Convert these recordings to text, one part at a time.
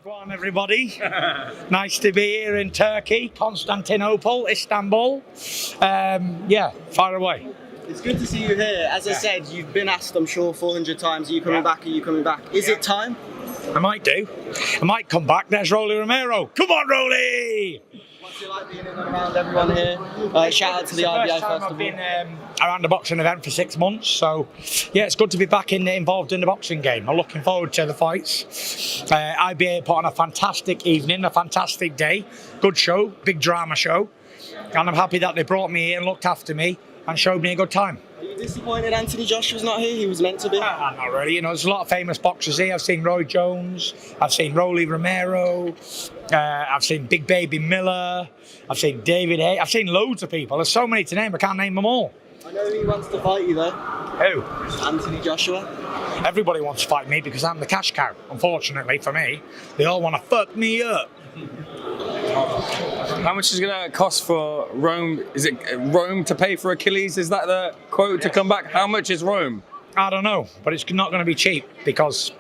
Go on, everybody. Nice to be here in Turkey, Constantinople, Istanbul. Fire away. It's good to see you here. As I said, you've been asked, I'm sure, 400 times, are you coming back? Are you coming back? Is it time? I might do. I might come back. There's Rolly Romero. Come on, Rolly! What's it like being in and around everyone here? Shout out to the RBI Festival. I've been around the boxing event for 6 months, so yeah, it's good to be back involved in the boxing game. I'm looking forward to the fights. IBA put on a fantastic evening, a fantastic day, good show, big drama show, and I'm happy that they brought me here and looked after me and showed me a good time. Are you disappointed Anthony Joshua's not here? He was meant to be. Not really. There's a lot of famous boxers here. I've seen Roy Jones. I've seen Rolly Romero. I've seen Big Baby Miller. I've seen David Hay. I've seen loads of people. There's so many to name. I can't name them all. I know he wants to fight you though. Who? Anthony Joshua. Everybody wants to fight me because I'm the cash cow. Unfortunately for me, they all want to fuck me up. How much is it going to cost for Rome? Is it Rome to pay for Achilles? Is that the quote to come back? How much is Rome? I don't know, but it's not going to be cheap because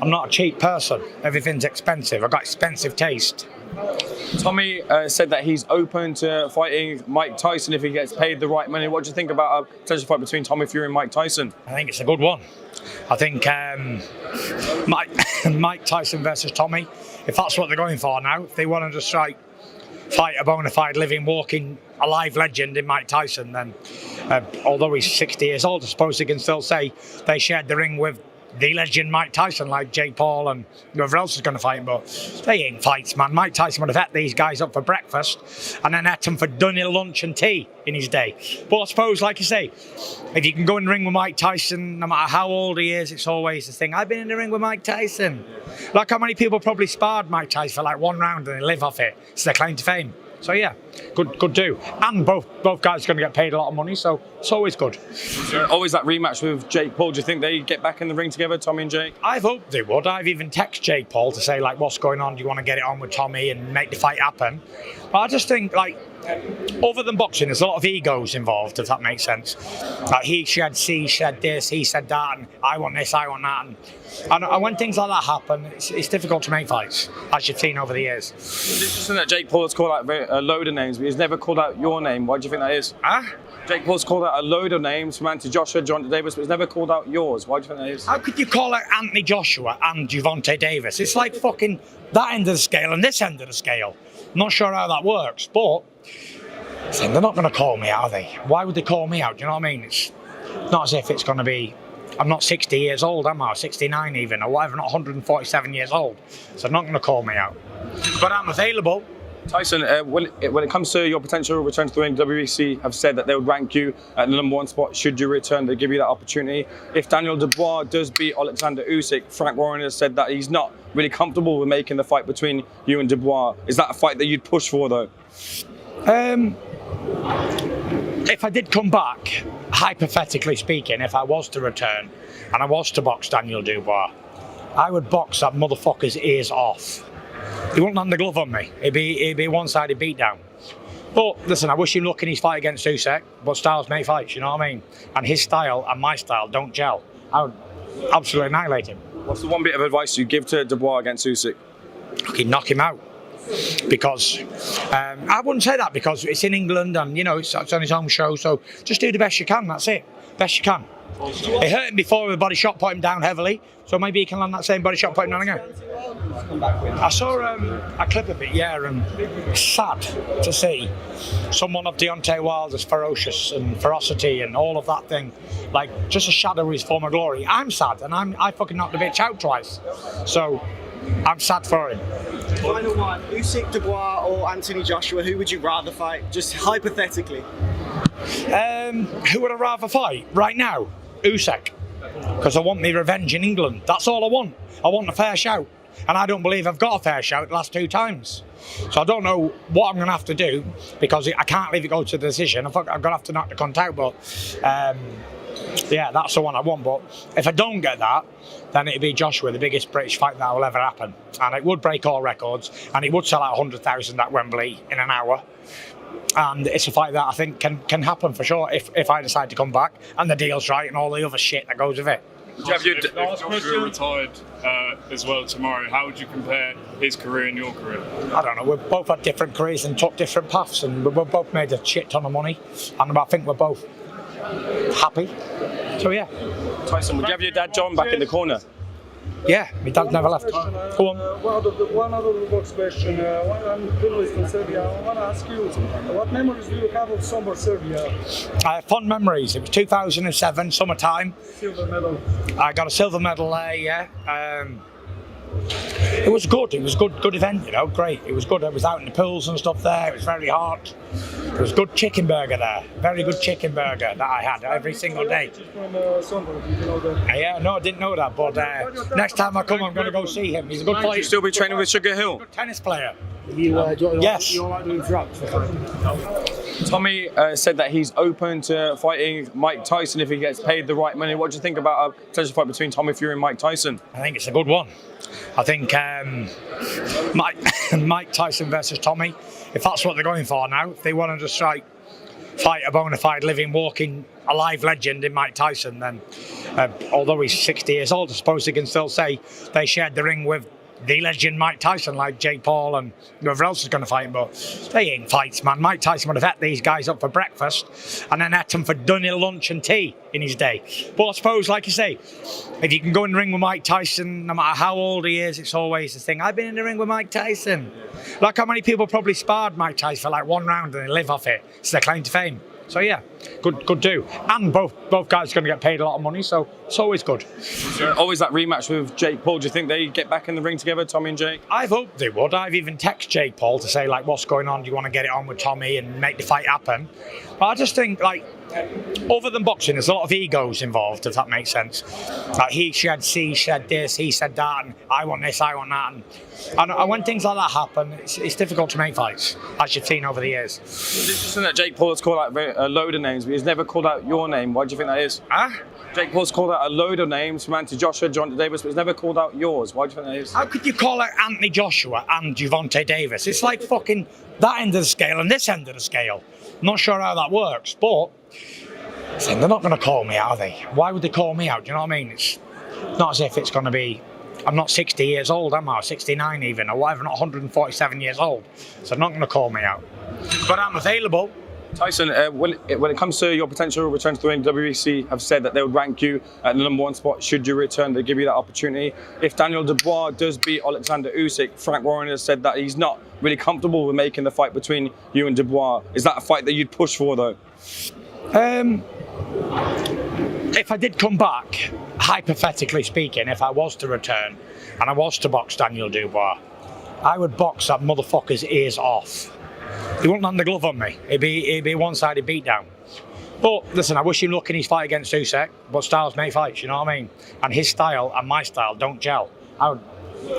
I'm not a cheap person. Everything's expensive. I've got expensive taste. Tommy said that he's open to fighting Mike Tyson if he gets paid the right money. What do you think about a potential fight between Tommy Fury and Mike Tyson? I think it's a good one. I think Mike Tyson versus Tommy, if that's what they're going for now, if they want to just fight a bona fide living, walking, alive legend in Mike Tyson, then although he's 60 years old, I suppose they can still say they shared the ring with the legend Mike Tyson, like Jake Paul and whoever else is going to fight him. But they ain't fights, man. Mike Tyson would have ate these guys up for breakfast and then ate them for dinner, lunch and tea in his day. But I suppose, like you say, if you can go in the ring with Mike Tyson, no matter how old he is, it's always the thing. I've been in the ring with Mike Tyson. Like how many people probably sparred Mike Tyson for like 1 round and they live off it. It's their claim to fame. So yeah, good do. And both guys are going to get paid a lot of money, so it's always good. Always that rematch with Jake Paul. Do you think they get back in the ring together, Tommy and Jake? I've hoped they would. I've even texted Jake Paul to say, like, what's going on? Do you want to get it on with Tommy and make the fight happen? But I just think, like, other than boxing, there's a lot of egos involved, if that makes sense. Like he said this, he said that, and I want this, I want that. And when things like that happen, it's difficult to make fights, as you've seen over the years. It's interesting that Jake Paul has called out a load of names, but he's never called out your name. Why do you think that is? Jake Paul's called out a load of names from Anthony Joshua, Gervonta Davis, but he's never called out yours. Why do you think that is? How could you call out Anthony Joshua and Gervonta Davis? It's like fucking that end of the scale and this end of the scale. I'm not sure how that works, but they're not going to call me out, are they? Why would they call me out? Do you know what I mean? It's not as if it's going to be... I'm not 60 years old, am I? 69 even, or whatever, not 147 years old. So they're not going to call me out. But I'm available. Tyson, when it comes to your potential return to the ring, WEC have said that they would rank you at the #1 spot should you return. They give you that opportunity. If Daniel Dubois does beat Oleksander Usyk, Frank Warren has said that he's not really comfortable with making the fight between you and Dubois. Is that a fight that you'd push for, though? If I did come back, hypothetically speaking, if I was to return and I was to box Daniel Dubois, I would box that motherfucker's ears off. He wouldn't land the glove on me. It'd be a one-sided beatdown. But listen, I wish him luck in his fight against Usyk, but styles make fights, you know what I mean? And his style and my style don't gel. I would absolutely annihilate him. What's the one bit of advice you give to Dubois against Usyk? Okay, knock him out. Because I wouldn't say that because it's in England and, you know, it's on his home show, so just do the best you can, that's it. Best you can. It hurt him before with a body shot, put him down heavily, so maybe he can land that same body shot, put him down again. I saw a clip of it, yeah, and it's sad to see someone of Deontay Wilder's ferocious and ferocity and all of that thing, like just a shadow of his former glory. I'm sad, and I fucking knocked the bitch out twice, so I'm sad for him. Final one, Usyk, Dubois or Anthony Joshua, who would you rather fight, just hypothetically? Who would I rather fight right now? Usyk, because I want me revenge in England. That's all I want. I want a fair shout, and I don't believe I've got a fair shout the last 2 times. So I don't know what I'm going to have to do because I can't leave it go to the decision. I'm going to have to knock the cunt out, but yeah, that's the one I want. But if I don't get that, then it'd be Joshua, the biggest British fight that will ever happen, and it would break all records, and it would sell out 100,000 at Wembley in an hour. And it's a fight that I think can happen for sure if I decide to come back and the deal's right and all the other shit that goes with it. Do you have your If Joshua retired as well tomorrow, how would you compare his career and your career? I don't know. We've both had different careers and took different paths, and we've both made a shit ton of money, and I think we're both happy. So yeah. Tyson, would you have your dad John back in the corner? Yeah, my dad never left. Go on. One out of the box question. I'm journalist from Serbia. I want to ask you, what memories do you have of summer Serbia? Fond memories. It was 2007, summertime. Silver medal. I got a silver medal there, yeah. It was good. It was good event, you know, great. It was good. I was out in the pools and stuff there. It was very hot. It was good chicken burger there. Very good chicken burger that I had every single day. From Sunderland, did you know that? Yeah, no, I didn't know that. But next time I come, I'm going to go see him. He's a good player. You still be training with Sugar Hill? Good tennis player. Yes. You like doing drugs? Tommy said that he's open to fighting Mike Tyson if he gets paid the right money. What do you think about a potential fight between Tommy Fury and Mike Tyson? I think it's a good one. I think Mike Tyson versus Tommy, if that's what they're going for now, if they want to just fight a bona fide living, walking, alive legend in Mike Tyson, then although he's 60 years old, I suppose they can still say they shared the ring with the legend Mike Tyson, like Jake Paul and whoever else is going to fight him, but they ain't fights, man. Mike Tyson would have ate these guys up for breakfast and then ate them for dinner, lunch and tea in his day. But I suppose, like you say, if you can go in the ring with Mike Tyson, no matter how old he is, it's always the thing. I've been in the ring with Mike Tyson. Like how many people probably sparred Mike Tyson for like one round and they live off it. It's their claim to fame. So yeah, good do. And both guys are going to get paid a lot of money, so it's always good. Always that rematch with Jake Paul. Do you think they get back in the ring together, Tommy and Jake? I've hoped they would. I've even texted Jake Paul to say, like, what's going on? Do you want to get it on with Tommy and make the fight happen? But I just think, like, other than boxing, there's a lot of egos involved, if that makes sense. Like, he said this, he said that, and I want this, I want that. And when things like that happen, it's difficult to make fights, as you've seen over the years. It's interesting that Jake Paul has called out a load of names, but he's never called out your name. Why do you think that is? Huh? Jake Paul's called out a load of names from Anthony Joshua, John Davis, but he's never called out yours. Why do you think that is? How could you call out Anthony Joshua and Gervonta Davis? It's like fucking that end of the scale and this end of the scale. I'm not sure how that works, but they're not going to call me out, are they? Why would they call me out? Do you know what I mean? It's not as if it's going to be... I'm not 60 years old, am I? Or 69 even, or whatever, not 147 years old. So they're not going to call me out. But I'm available. Tyson, when it comes to your potential return to the ring, WBC have said that they would rank you at the #1 spot should you return. They give you that opportunity. If Daniel Dubois does beat Oleksander Usyk, Frank Warren has said that he's not really comfortable with making the fight between you and Dubois. Is that a fight that you'd push for, though? If I did come back, hypothetically speaking, if I was to return and I was to box Daniel Dubois, I would box that motherfucker's ears off. He wouldn't land the glove on me. It'd be a one-sided beatdown. But listen, I wish him luck in his fight against Usyk, but styles make fights, you know what I mean? And his style and my style don't gel. I would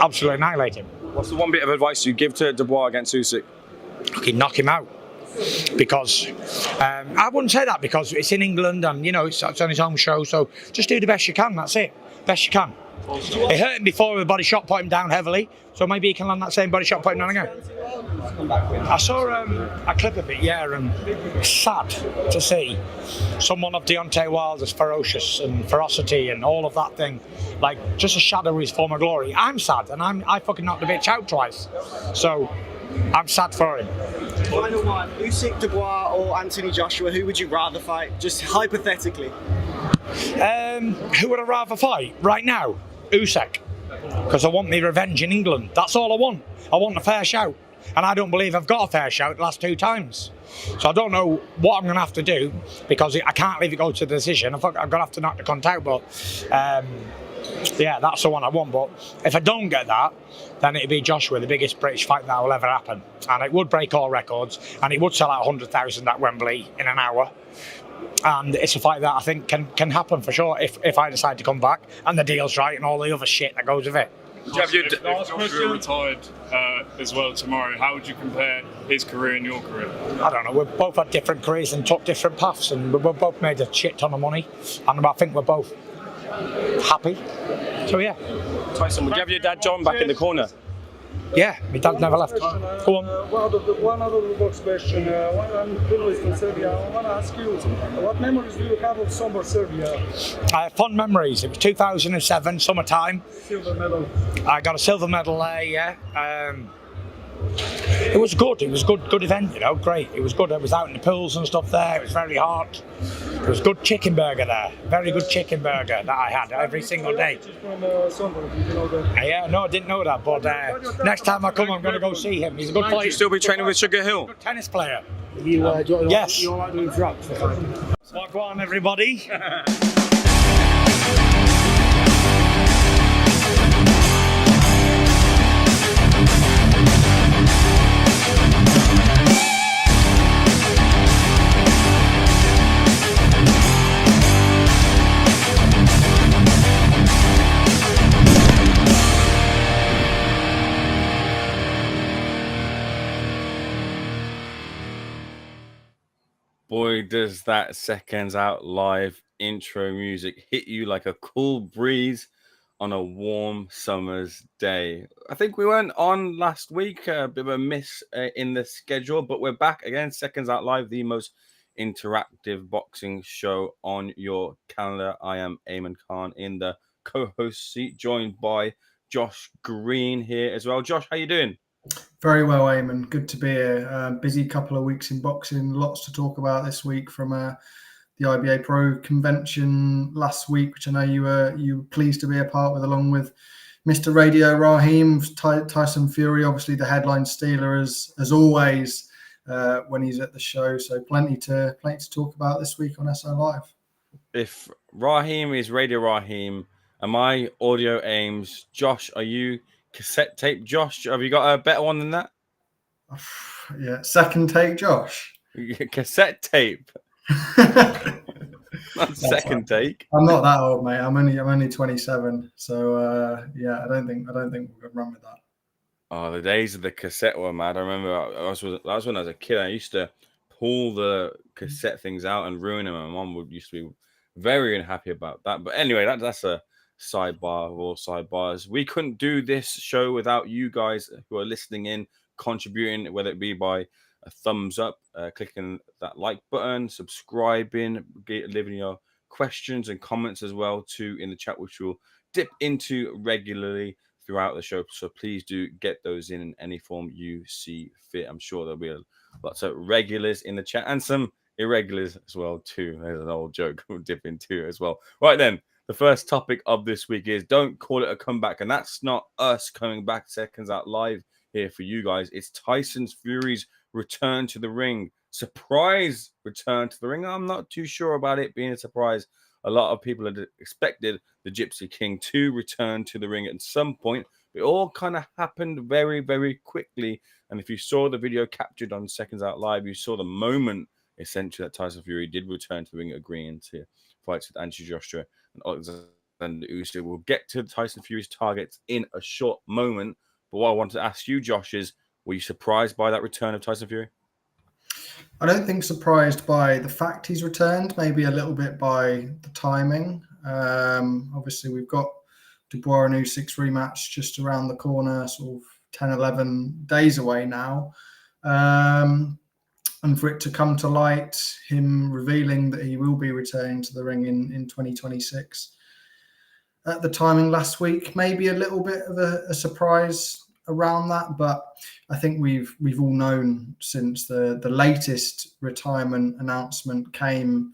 absolutely annihilate him. What's the one bit of advice you give to Dubois against Usyk? Okay, knock him out. Because I wouldn't say that because it's in England and you know it's on his own show, so just do the best you can. That's it, best you can. It hurt him before with a body shot, put him down heavily, so maybe he can land that same body shot, put him down again. I saw a clip of it, yeah, and it's sad to see someone of Deontay Wilder's ferocious and ferocity and all of that thing, like just a shadow of his former glory. I'm sad, and I fucking knocked the bitch out twice, so I'm sad for him. Final one, Usyk, Dubois or Anthony Joshua, who would you rather fight, just hypothetically? Who would I rather fight right now? Usyk, because I want me revenge in England. That's all I want. I want a fair shout, and I don't believe I've got a fair shout the last 2 times. So I don't know what I'm going to have to do because I can't leave it go to the decision. I'm going to have to knock the cunt out, but yeah, that's the one I want. But if I don't get that, then it'd be Joshua, the biggest British fight that will ever happen, and it would break all records, and it would sell out 100,000 at Wembley in an hour. And it's a fight that I think can happen for sure if I decide to come back and the deal's right and all the other shit that goes with it. If Joshua retired as well tomorrow, how would you compare his career and your career? I don't know. We've both had different careers and took different paths, and we've both made a shit ton of money, and I think we're both happy. So yeah. Tyson, would you have your dad John back in the corner? Yeah, my dad never left. Question, Go on. one out of the box question. I'm journalist from Serbia. I want to ask you, what memories do you have of Sombor, Serbia? I have fond memories. It was 2007, summertime. Silver medal. I got a silver medal there, yeah. It was good. It was good event, great. It was good. I was out in the pools and stuff there. It was very hot. There was good chicken burger there. Very good chicken burger that I had every single day. From Sombor, did you know that? Yeah, no, I didn't know that. But next time I come, I'm going to go see him. He's a good player. You still be training with Sugar Hill? Good tennis player. Yes. You like to interrupt? So go on, everybody. Boy, does that Seconds Out Live intro music hit you like a cool breeze on a warm summer's day. I think we weren't on last week, a bit of a miss in the schedule, but we're back again. Seconds Out Live, the most interactive boxing show on your calendar. I am Eamon Khan in the co-host seat, joined by Josh Green here as well. Josh, how you doing? Very well, Eamon. Good to be here. Busy couple of weeks in boxing. Lots to talk about this week from the IBA Pro convention last week, which I know you were pleased to be a part with, along with Mr. Radio Raheem, Tyson Fury, obviously the headline stealer as always when he's at the show. So plenty to talk about this week on SO Live. If Raheem is Radio Raheem, am I Audio Ames? Josh, are you cassette tape Josh? Have you got a better one than that? Yeah, second take Josh. Cassette tape. Not second take. I'm not that old, mate. I'm only 27. So yeah, I don't think we could run with that. Oh, the days of the cassette were mad. I remember that was when I was a kid. I used to pull the cassette things out and ruin them. My mom used to be very unhappy about that. But anyway, that's a sidebar of all sidebars. We couldn't do this show without you guys who are listening in, contributing, whether it be by a thumbs up, clicking that like button, subscribing, leaving your questions and comments as well too in the chat, which we'll dip into regularly throughout the show. So please do get those in any form you see fit. I'm sure there'll be lots of regulars in the chat and some irregulars as well too. There's an old joke we'll dip into as well. Right then, the first topic of this week is don't call it a comeback, and that's not us coming back Seconds Out Live here for you guys. It's Tyson Fury's return to the ring. Surprise return to the ring. I'm not too sure about it being a surprise. A lot of people had expected the Gypsy King to return to the ring at some point. It all kind of happened very, very quickly. And if you saw the video captured on Seconds Out Live, you saw the moment, essentially, that Tyson Fury did return to the ring, agreeing to fights with Anthony Joshua and Oleksander Usyk. We'll get to Tyson Fury's targets in a short moment. But what I wanted to ask you, Josh, is were you surprised by that return of Tyson Fury? I don't think surprised by the fact he's returned, maybe a little bit by the timing. Obviously, we've got Dubois and Usyk's rematch just around the corner, sort of 10, 11 days away now. And for it to come to light, him revealing that he will be returning to the ring in 2026. At the timing last week, maybe a little bit of a surprise around that, but I think we've all known since the latest retirement announcement came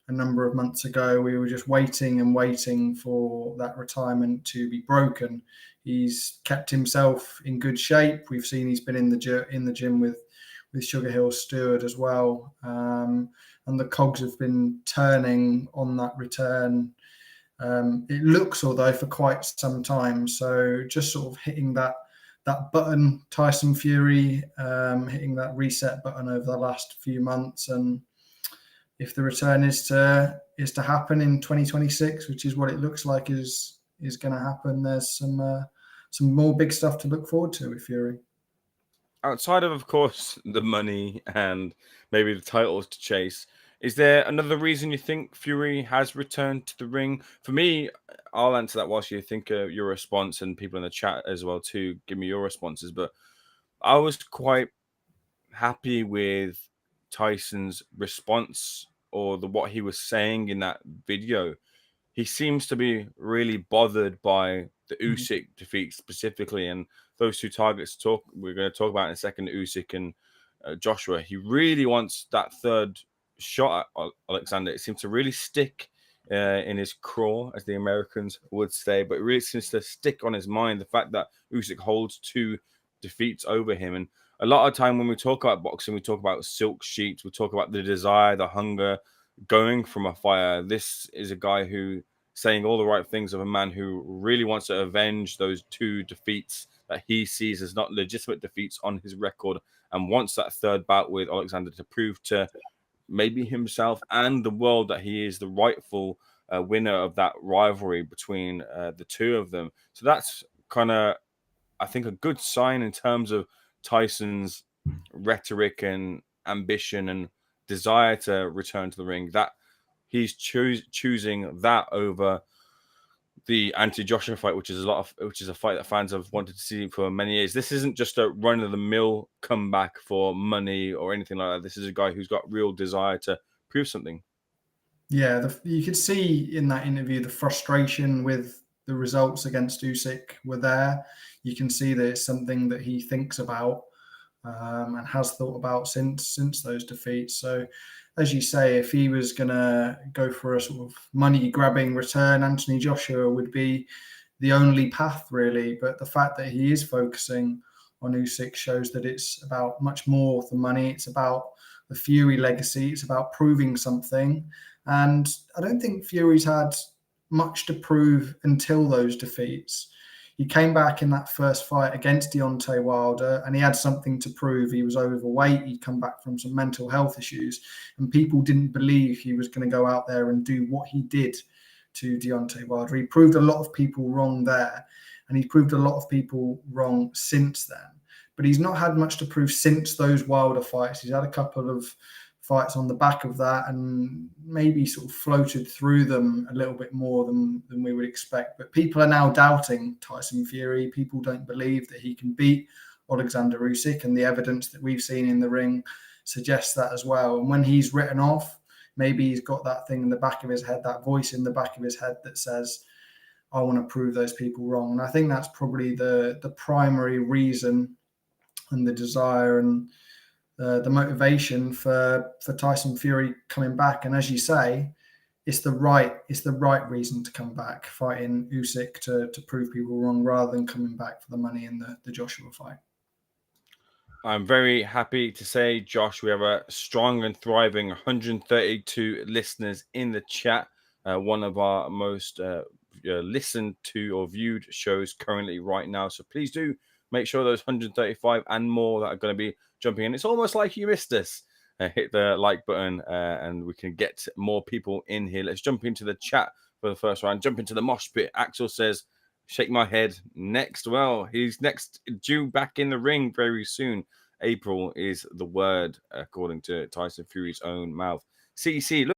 a number of months ago. We were just waiting for that retirement to be broken. He's kept himself in good shape. We've seen he's been in the gym with Sugar Hill Stewart as well, and the cogs have been turning on that return. It looks, although, for quite some time. So just sort of hitting that button, Tyson Fury, hitting that reset button over the last few months, and if the return is to happen in 2026, which is what it looks like is going to happen, there's some more big stuff to look forward to with Fury. Outside of course, the money and maybe the titles to chase, Is there another reason you think Fury has returned to the ring? For me, I'll answer that whilst you think your response, and people in the chat as well too. Give me your responses. But I was quite happy with Tyson's response or what he was saying in that video. He seems to be really bothered by the Usyk defeat specifically, and those two targets we're going to talk about in a second, Usyk and Joshua. He really wants that third shot at Oleksander. It seems to really stick in his craw, as the Americans would say, but it really seems to stick on his mind, the fact that Usyk holds two defeats over him. And a lot of time when we talk about boxing, we talk about silk sheets, we talk about the desire, the hunger, going from a fire. This is a guy who saying all the right things of a man who really wants to avenge those two defeats that he sees as not legitimate defeats on his record, and wants that third bout with Oleksander to prove to maybe himself and the world that he is the rightful winner of that rivalry between the two of them. So that's kind of, I think, a good sign in terms of Tyson's rhetoric and ambition and desire to return to the ring, that he's choosing that over the Anthony Joshua fight, which is a fight that fans have wanted to see for many years. This isn't just a run of the mill comeback for money or anything like that. This is a guy who's got real desire to prove something. Yeah, you could see in that interview the frustration with the results against Usyk were there. You can see that it's something that he thinks about and has thought about since those defeats. So, as you say, if he was going to go for a sort of money-grabbing return, Anthony Joshua would be the only path, really. But the fact that he is focusing on Usyk shows that it's about much more than money. It's about the Fury legacy. It's about proving something. And I don't think Fury's had much to prove until those defeats. He came back in that first fight against Deontay Wilder and he had something to prove. He was overweight. He'd come back from some mental health issues and people didn't believe he was going to go out there and do what he did to Deontay Wilder. He proved a lot of people wrong there and he's proved a lot of people wrong since then. But he's not had much to prove since those Wilder fights. He's had a couple of fights on the back of that and maybe sort of floated through them a little bit more than we would expect. But people are now doubting Tyson Fury. People don't believe that he can beat Oleksander Usyk, and the evidence that we've seen in the ring suggests that as well. And when he's written off, maybe he's got that thing in the back of his head, that voice in the back of his head that says, I want to prove those people wrong. And I think that's probably the primary reason and the desire and the motivation for Tyson Fury coming back. And as you say, it's the right reason to come back, fighting Usyk to prove people wrong rather than coming back for the money in the Joshua fight. I'm very happy to say, Josh, we have a strong and thriving 132 listeners in the chat. One of our most listened to or viewed shows currently right now. So please do make sure those 135 and more that are going to be jumping in. It's almost like you missed us. Hit the like button and we can get more people in here. Let's jump into the chat for the first round. Jump into the mosh pit. Axel says, shake my head next. Well, he's next due back in the ring very soon. April is the word, according to Tyson Fury's own mouth. CEC, look.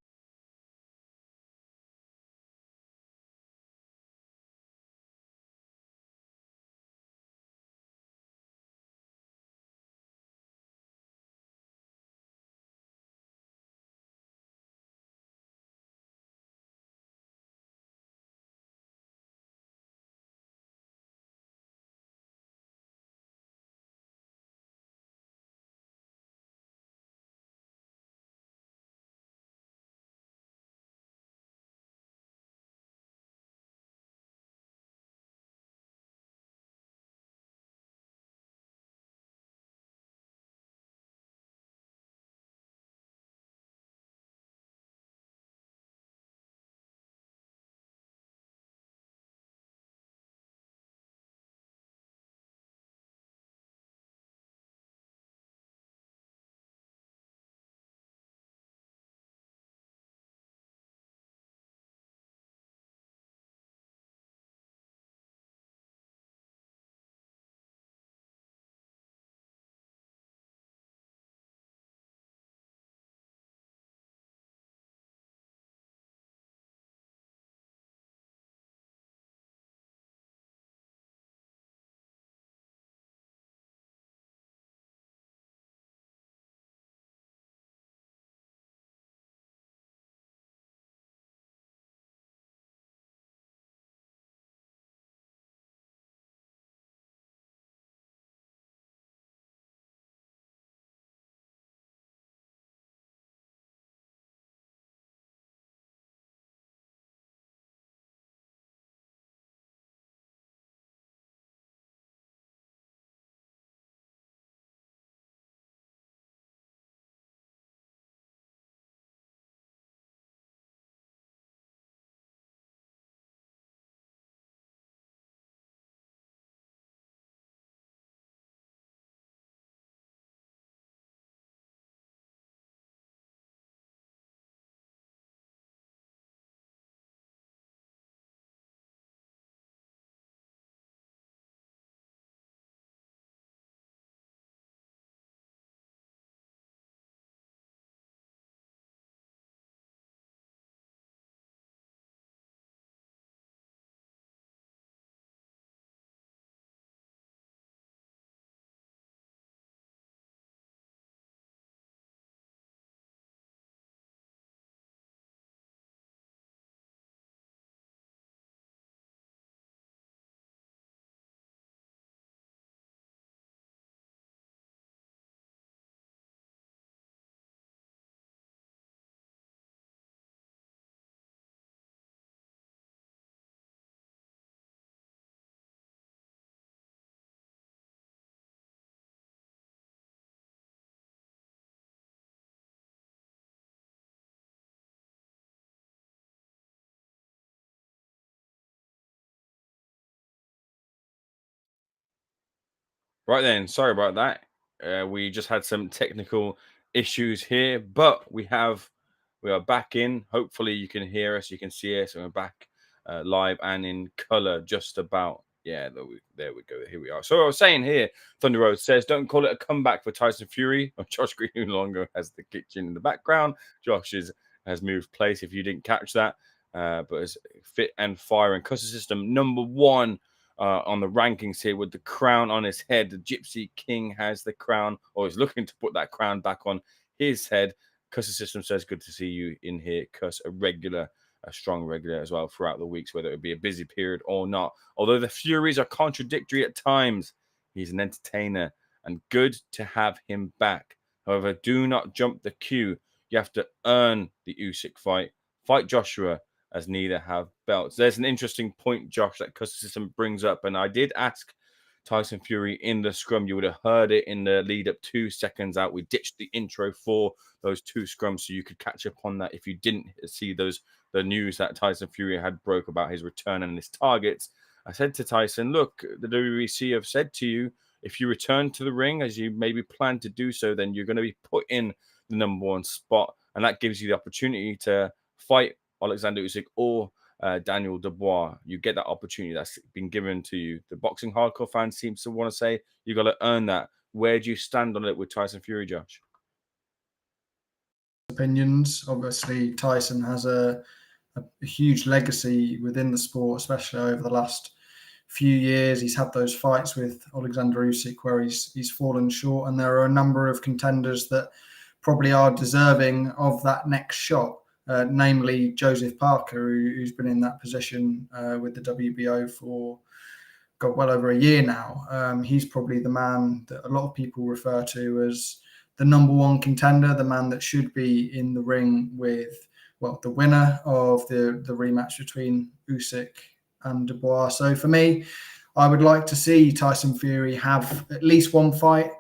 Right then, sorry about that. We just had some technical issues here, but we are back in. Hopefully, you can hear us, you can see us, and we're back live and in color. Just about. Yeah, there we go. Here we are. So I was saying here, Thunder Road says, "Don't call it a comeback for Tyson Fury." Josh Green no longer has the kitchen in the background. Has moved place. If you didn't catch that, but is fit and firing. Custom system #1 on the rankings here with the crown on his head. The Gypsy King has the crown, or is looking to put that crown back on his head. Custom System says, good to see you in here. Cuss, a strong regular as well throughout the weeks, whether it be a busy period or not. Although the Furies are contradictory at times, he's an entertainer and good to have him back. However, do not jump the queue. You have to earn the Usyk fight. Fight Joshua, as neither have belts. There's an interesting point, Josh, that Custom System brings up. And I did ask Tyson Fury in the scrum. You would have heard it in the lead up 2 seconds out. We ditched the intro for those 2 scrums so you could catch up on that if you didn't see the news that Tyson Fury had broke about his return and his targets. I said to Tyson, look, the WBC have said to you, if you return to the ring as you maybe plan to do so, then you're going to be put in the #1 spot. And that gives you the opportunity to fight Oleksander Usyk or Daniel Dubois. You get that opportunity that's been given to you. The boxing hardcore fans seem to want to say you got to earn that. Where do you stand on it with Tyson Fury, Josh? Opinions. Obviously, Tyson has a huge legacy within the sport, especially over the last few years. He's had those fights with Alexander Usyk where he's fallen short, and there are a number of contenders that probably are deserving of that next shot. Namely Joseph Parker, who's been in that position with the WBO for well over a year now. He's probably the man that a lot of people refer to as the #1 contender, the man that should be in the ring with, well, the winner of the rematch between Usyk and Dubois. So for me, I would like to see Tyson Fury have at least one fight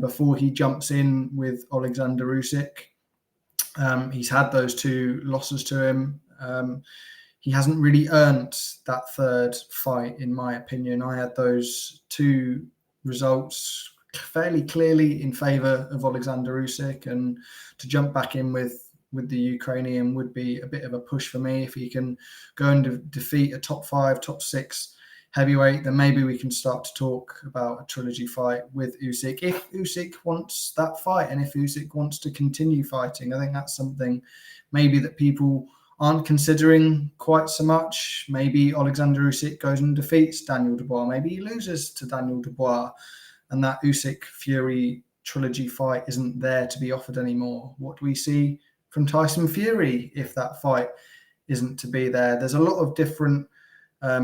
before he jumps in with Alexander Usyk. He's had those 2 losses to him. He hasn't really earned that 3rd fight, in my opinion. I had those 2 results fairly clearly in favour of Alexander Usyk, and to jump back in with the Ukrainian would be a bit of a push for me. If he can go and defeat a top 5, top 6 heavyweight, then maybe we can start to talk about a trilogy fight with Usyk. If Usyk wants that fight and if Usyk wants to continue fighting, I think that's something maybe that people aren't considering quite so much. Maybe Alexander Usyk goes and defeats Daniel Dubois. Maybe he loses to Daniel Dubois and that Usyk-Fury trilogy fight isn't there to be offered anymore. What do we see from Tyson Fury if that fight isn't to be there? There's a lot of different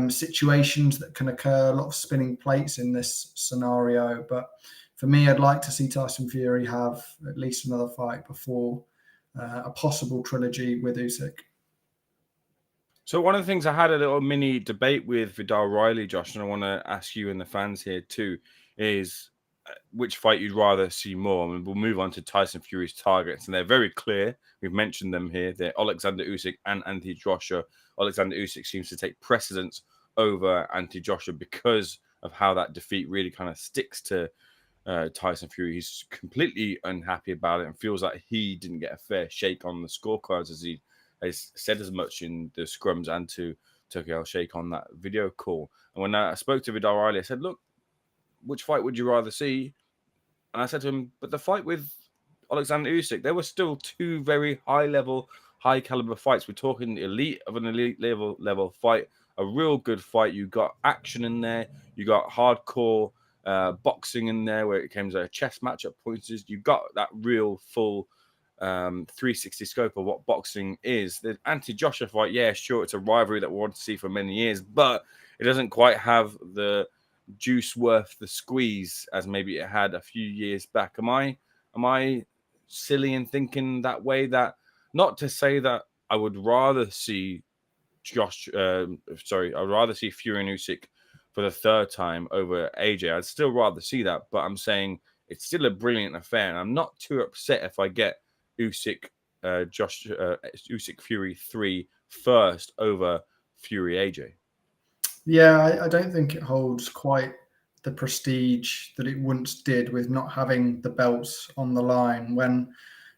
situations that can occur, a lot of spinning plates in this scenario. But for me, I'd like to see Tyson Fury have at least another fight before a possible trilogy with Usyk. So one of the things I had a little mini debate with Vidal Riley, Josh, and I want to ask you and the fans here too, is which fight you'd rather see more. I mean, we'll move on to Tyson Fury's targets, and they're very clear. We've mentioned them here. They're Alexander Usyk and Anthony Joshua. Alexander Usyk seems to take precedence over Anthony Joshua because of how that defeat really kind of sticks to Tyson Fury. He's completely unhappy about it and feels like he didn't get a fair shake on the scorecards, as he has said as much in the scrums and to Turkey Al-Sheikh on that video call. And when I spoke to Vidal Riley, I said, look, which fight would you rather see? And I said to him, but the fight with Alexander Usyk, there were still 2 very high-level, high-caliber fights. We're talking elite of an elite level fight, a real good fight. You got action in there. You got hardcore boxing in there where it came to a chess match at points. You got that real full 360 scope of what boxing is. The Anthony-Joshua fight, yeah, sure, it's a rivalry that we wanted to see for many years, but it doesn't quite have the juice worth the squeeze as maybe it had a few years back. Am I silly in thinking that way? That not to say that I would rather see I'd rather see Fury and Usyk for the 3rd time over AJ. I'd still rather see that, but I'm saying it's still a brilliant affair, and I'm not too upset if I get Usyk Fury 3 first over Fury AJ. Yeah, I don't think it holds quite the prestige that it once did with not having the belts on the line. When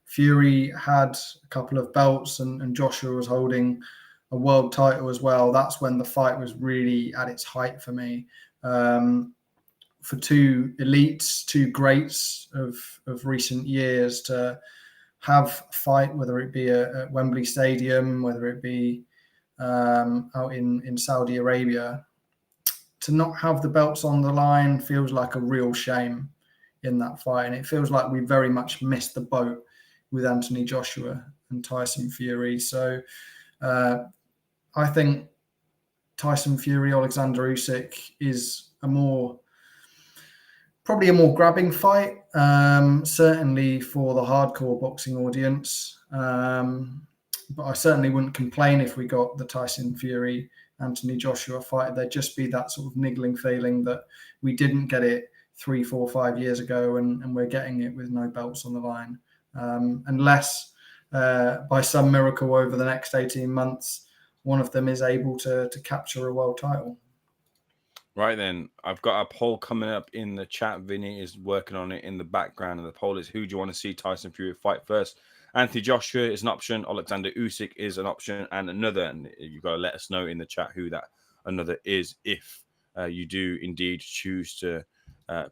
Fury had a couple of belts and Joshua was holding a world title as well, that's when the fight was really at its height for me. For two elites, two greats of recent years to have a fight, whether it be at Wembley Stadium, whether it be out in Saudi Arabia, to not have the belts on the line feels like a real shame in that fight. And it feels like we very much missed the boat with Anthony Joshua and Tyson Fury. So I think Tyson Fury, Oleksander Usyk is probably a more grabbing fight, certainly for the hardcore boxing audience. But I certainly wouldn't complain if we got the Tyson Fury, Anthony Joshua fight. There'd just be that sort of niggling feeling that we didn't get it 3, 4, 5 years ago, and we're getting it with no belts on the line. Unless by some miracle over the next 18 months, one of them is able to capture a world title. Right then, I've got a poll coming up in the chat. Vinny is working on it in the background, and the poll is: who do you want to see Tyson Fury fight first? Anthony Joshua is an option, Oleksander Usyk is an option, and another. And you've got to let us know in the chat who that another is if you do indeed choose to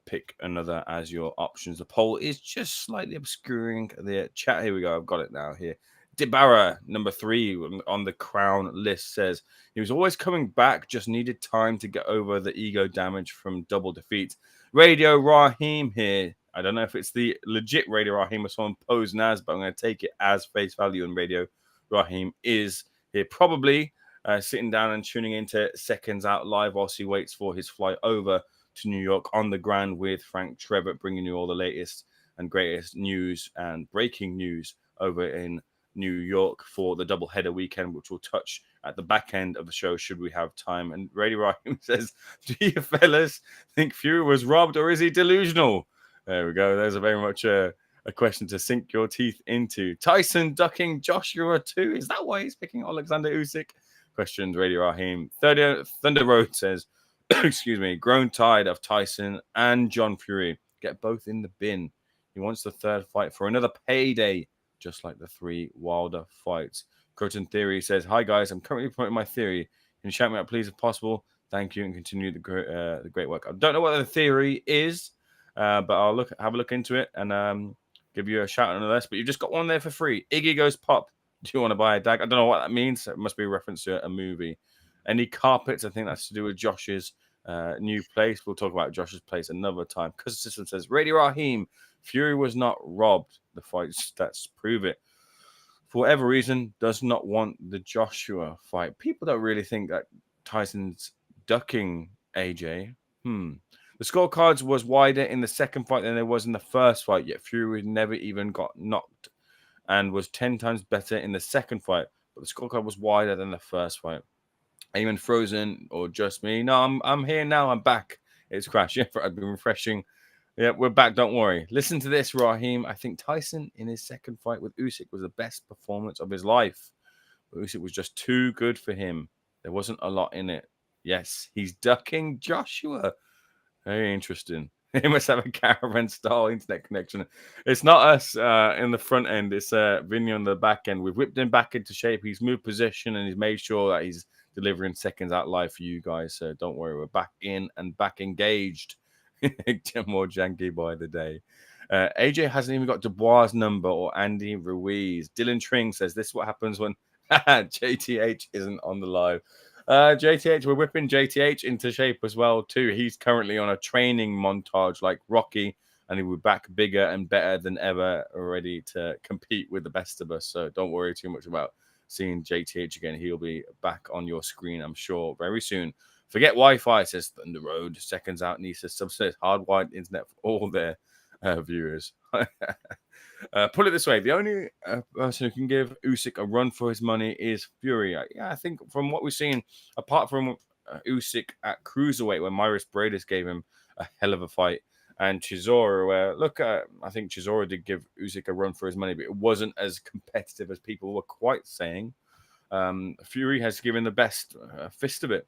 pick another as your options. The poll is just slightly obscuring the chat. Here we go. I've got it now here. Dibara, number 3 on the crown list, says he was always coming back, just needed time to get over the ego damage from double defeat. Radio Raheem here. I don't know if it's the legit Radio Raheem or someone posing as, but I'm going to take it as face value. And Radio Raheem is here, probably sitting down and tuning into Seconds Out Live whilst he waits for his flight over to New York on the ground with Frank Trevor, bringing you all the latest and greatest news and breaking news over in New York for the doubleheader weekend, which we'll touch at the back end of the show should we have time. And Radio Raheem says, do you fellas think Fury was robbed or is he delusional? There we go. There's a very much a question to sink your teeth into. Tyson ducking Joshua too. Is that why he's picking Oleksander Usyk? Questions Radio Raheem. Thunder Road says, excuse me, grown tired of Tyson and John Fury. Get both in the bin. He wants the third fight for another payday, just like the 3 Wilder fights. Curtin Theory says, hi guys, I'm currently promoting my theory. Can you shout me out please if possible? Thank you and continue the great work. I don't know what the theory is, but I'll have a look into it and give you a shout out on the list. But you just got one there for free. Iggy Goes Pop. Do you want to buy a dag? I don't know what that means. It must be a reference to a movie. Any carpets? I think that's to do with Josh's new place. We'll talk about Josh's place another time. Because System says, Radio Raheem, Fury was not robbed. The fight stats prove it. For whatever reason, does not want the Joshua fight. People don't really think that Tyson's ducking AJ. The scorecards was wider in the second fight than there was in the first fight, yet Fury never even got knocked and was 10 times better in the second fight, but the scorecard was wider than the first fight. Eamon Frozen or just me? No, I'm here now. I'm back. It's Crash. Yeah, I've been refreshing. Yeah, we're back. Don't worry. Listen to this, Raheem. I think Tyson in his second fight with Usyk was the best performance of his life. But Usyk was just too good for him. There wasn't a lot in it. Yes, he's ducking Joshua. Very interesting. He must have a caravan-style internet connection. It's not us in the front end. It's Vinny on the back end. We've whipped him back into shape. He's moved position and he's made sure that he's delivering Seconds Out Live for you guys. So don't worry. We're back in and back engaged. More janky by the day. AJ hasn't even got Dubois' number or Andy Ruiz. Dylan Tring says, this is what happens when JTH isn't on the live. JTH, we're whipping JTH into shape as well too. He's currently on a training montage like Rocky, and he'll be back bigger and better than ever, ready to compete with the best of us. So don't worry too much about seeing JTH again. He'll be back on your screen, I'm sure, very soon. Forget Wi-Fi, says Thunder Road. Seconds Out needs to subsidize hardwired internet for all their viewers. Put it this way, the only person who can give Usyk a run for his money is Fury. I think from what we've seen, apart from Usyk at cruiserweight, where Myris Bradis gave him a hell of a fight, and Chisora, where, I think Chisora did give Usyk a run for his money, but it wasn't as competitive as people were quite saying. Fury has given the best fist of it.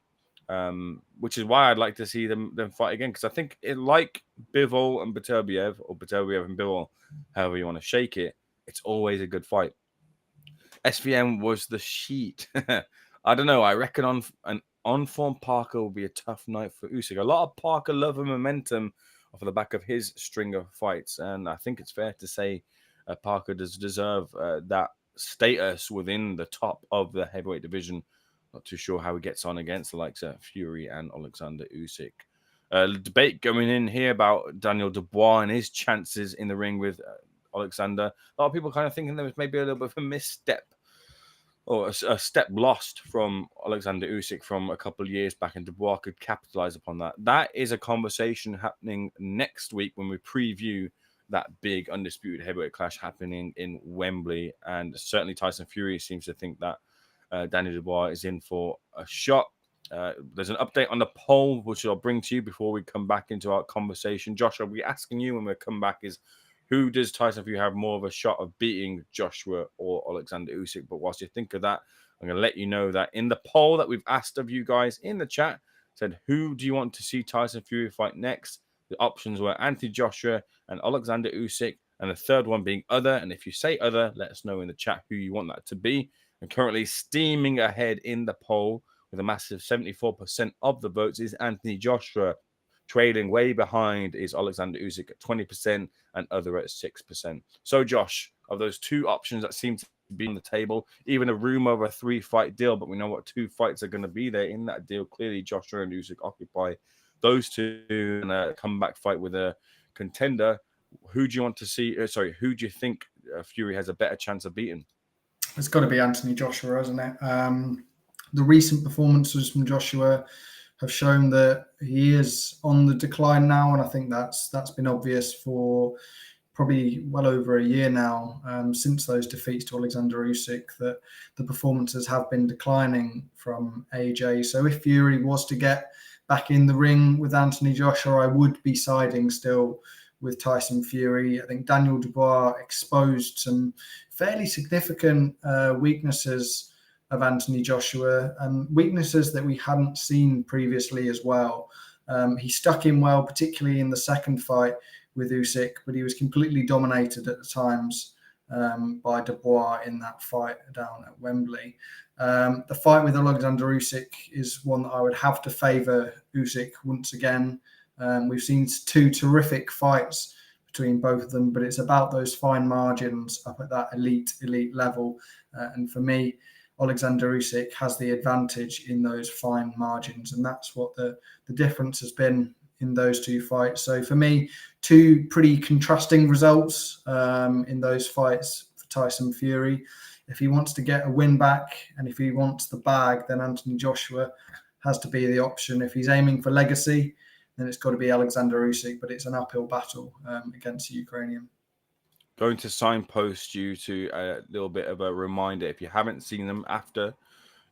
which is why I'd like to see them fight again, because I think like Bivol and Beterbiev, or Beterbiev and Bivol, however you want to shake it, it's always a good fight. SVM was the sheet. I don't know. I reckon on form Parker will be a tough night for Usyk. A lot of Parker love and momentum off the back of his string of fights, and I think it's fair to say Parker does deserve that status within the top of the heavyweight division. Not too sure how he gets on against the likes of Fury and Oleksandr Usyk. Debate going in here about Daniel Dubois and his chances in the ring with Oleksander. A lot of people kind of thinking there was maybe a little bit of a misstep or a step lost from Alexander Usyk from a couple of years back, and Dubois could capitalize upon that. That is a conversation happening next week when we preview that big undisputed heavyweight clash happening in Wembley. And certainly Tyson Fury seems to think that Daniel Dubois is in for a shot. There's an update on the poll, which I'll bring to you before we come back into our conversation. Josh, I'll be asking you when we come back is, who does Tyson Fury have more of a shot of beating, Joshua or Alexander Usyk? But whilst you think of that, I'm going to let you know that in the poll that we've asked of you guys in the chat, said, who do you want to see Tyson Fury fight next? The options were Anthony Joshua and Alexander Usyk, and the third one being other. And if you say other, let us know in the chat who you want that to be. And currently steaming ahead in the poll with a massive 74% of the votes is Anthony Joshua. Trailing way behind is Alexander Usyk at 20% and other at 6%. So, Josh, of those two options that seem to be on the table, even a rumor of a 3-fight deal, but we know what 2 fights are going to be there in that deal. Clearly, Joshua and Usyk occupy those two in a comeback fight with a contender. Who do you want to see? Who do you think Fury has a better chance of beating? It's got to be Anthony Joshua, hasn't it? The recent performances from Joshua have shown that he is on the decline now, and I think that's been obvious for probably well over a year now, since those defeats to Alexander Usyk, that the performances have been declining from AJ. So if Fury was to get back in the ring with Anthony Joshua, I would be siding still with Tyson Fury. I think Daniel Dubois exposed some fairly significant weaknesses of Anthony Joshua, and weaknesses that we hadn't seen previously as well. He stuck in well, particularly in the second fight with Usyk, but he was completely dominated at the times by Dubois in that fight down at Wembley. The fight with Alexander Usyk is one that I would have to favour Usyk once again. We've seen 2 terrific fights between both of them, but it's about those fine margins up at that elite level. And for me, Alexander Usyk has the advantage in those fine margins, and that's what the difference has been in those 2 fights. So for me, 2 pretty contrasting results in those fights for Tyson Fury. If he wants to get a win back and if he wants the bag, then Anthony Joshua has to be the option. If he's aiming for legacy, then it's got to be Alexander Usyk, but it's an uphill battle against the Ukrainian. Going to signpost you to a little bit of a reminder. If you haven't seen them after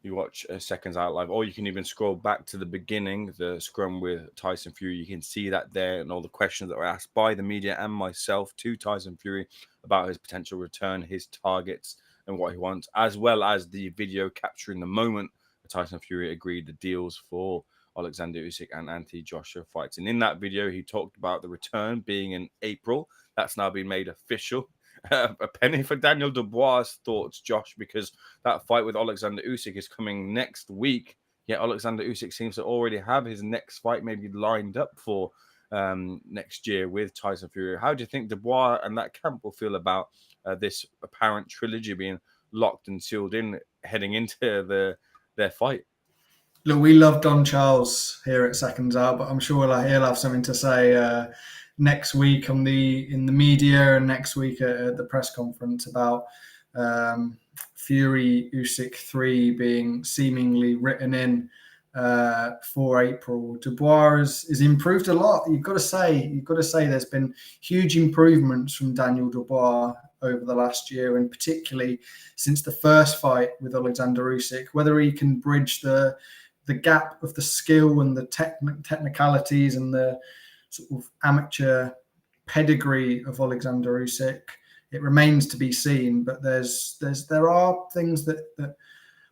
you watch Seconds Out Live, or you can even scroll back to the beginning, the scrum with Tyson Fury. You can see that there and all the questions that were asked by the media and myself to Tyson Fury about his potential return, his targets, and what he wants, as well as the video capturing the moment that Tyson Fury agreed the deals for Alexander Usyk and Anthony Joshua fights. And in that video, he talked about the return being in April. That's now been made official. A penny for Daniel Dubois' thoughts, Josh, because that fight with Alexander Usyk is coming next week. Yet Alexander Usyk seems to already have his next fight maybe lined up for next year with Tyson Fury. How do you think Dubois and that camp will feel about this apparent trilogy being locked and sealed in heading into their fight? Look, we love Don Charles here at Seconds Out, but I'm sure he'll have something to say next week in the media and next week at the press conference about Fury Usyk 3 being seemingly written in for April. Dubois is improved a lot. You've got to say there's been huge improvements from Daniel Dubois over the last year, and particularly since the first fight with Alexander Usyk. Whether he can bridge the gap of the skill and the technicalities and the sort of amateur pedigree of Alexander Usyk, it remains to be seen. But there are things that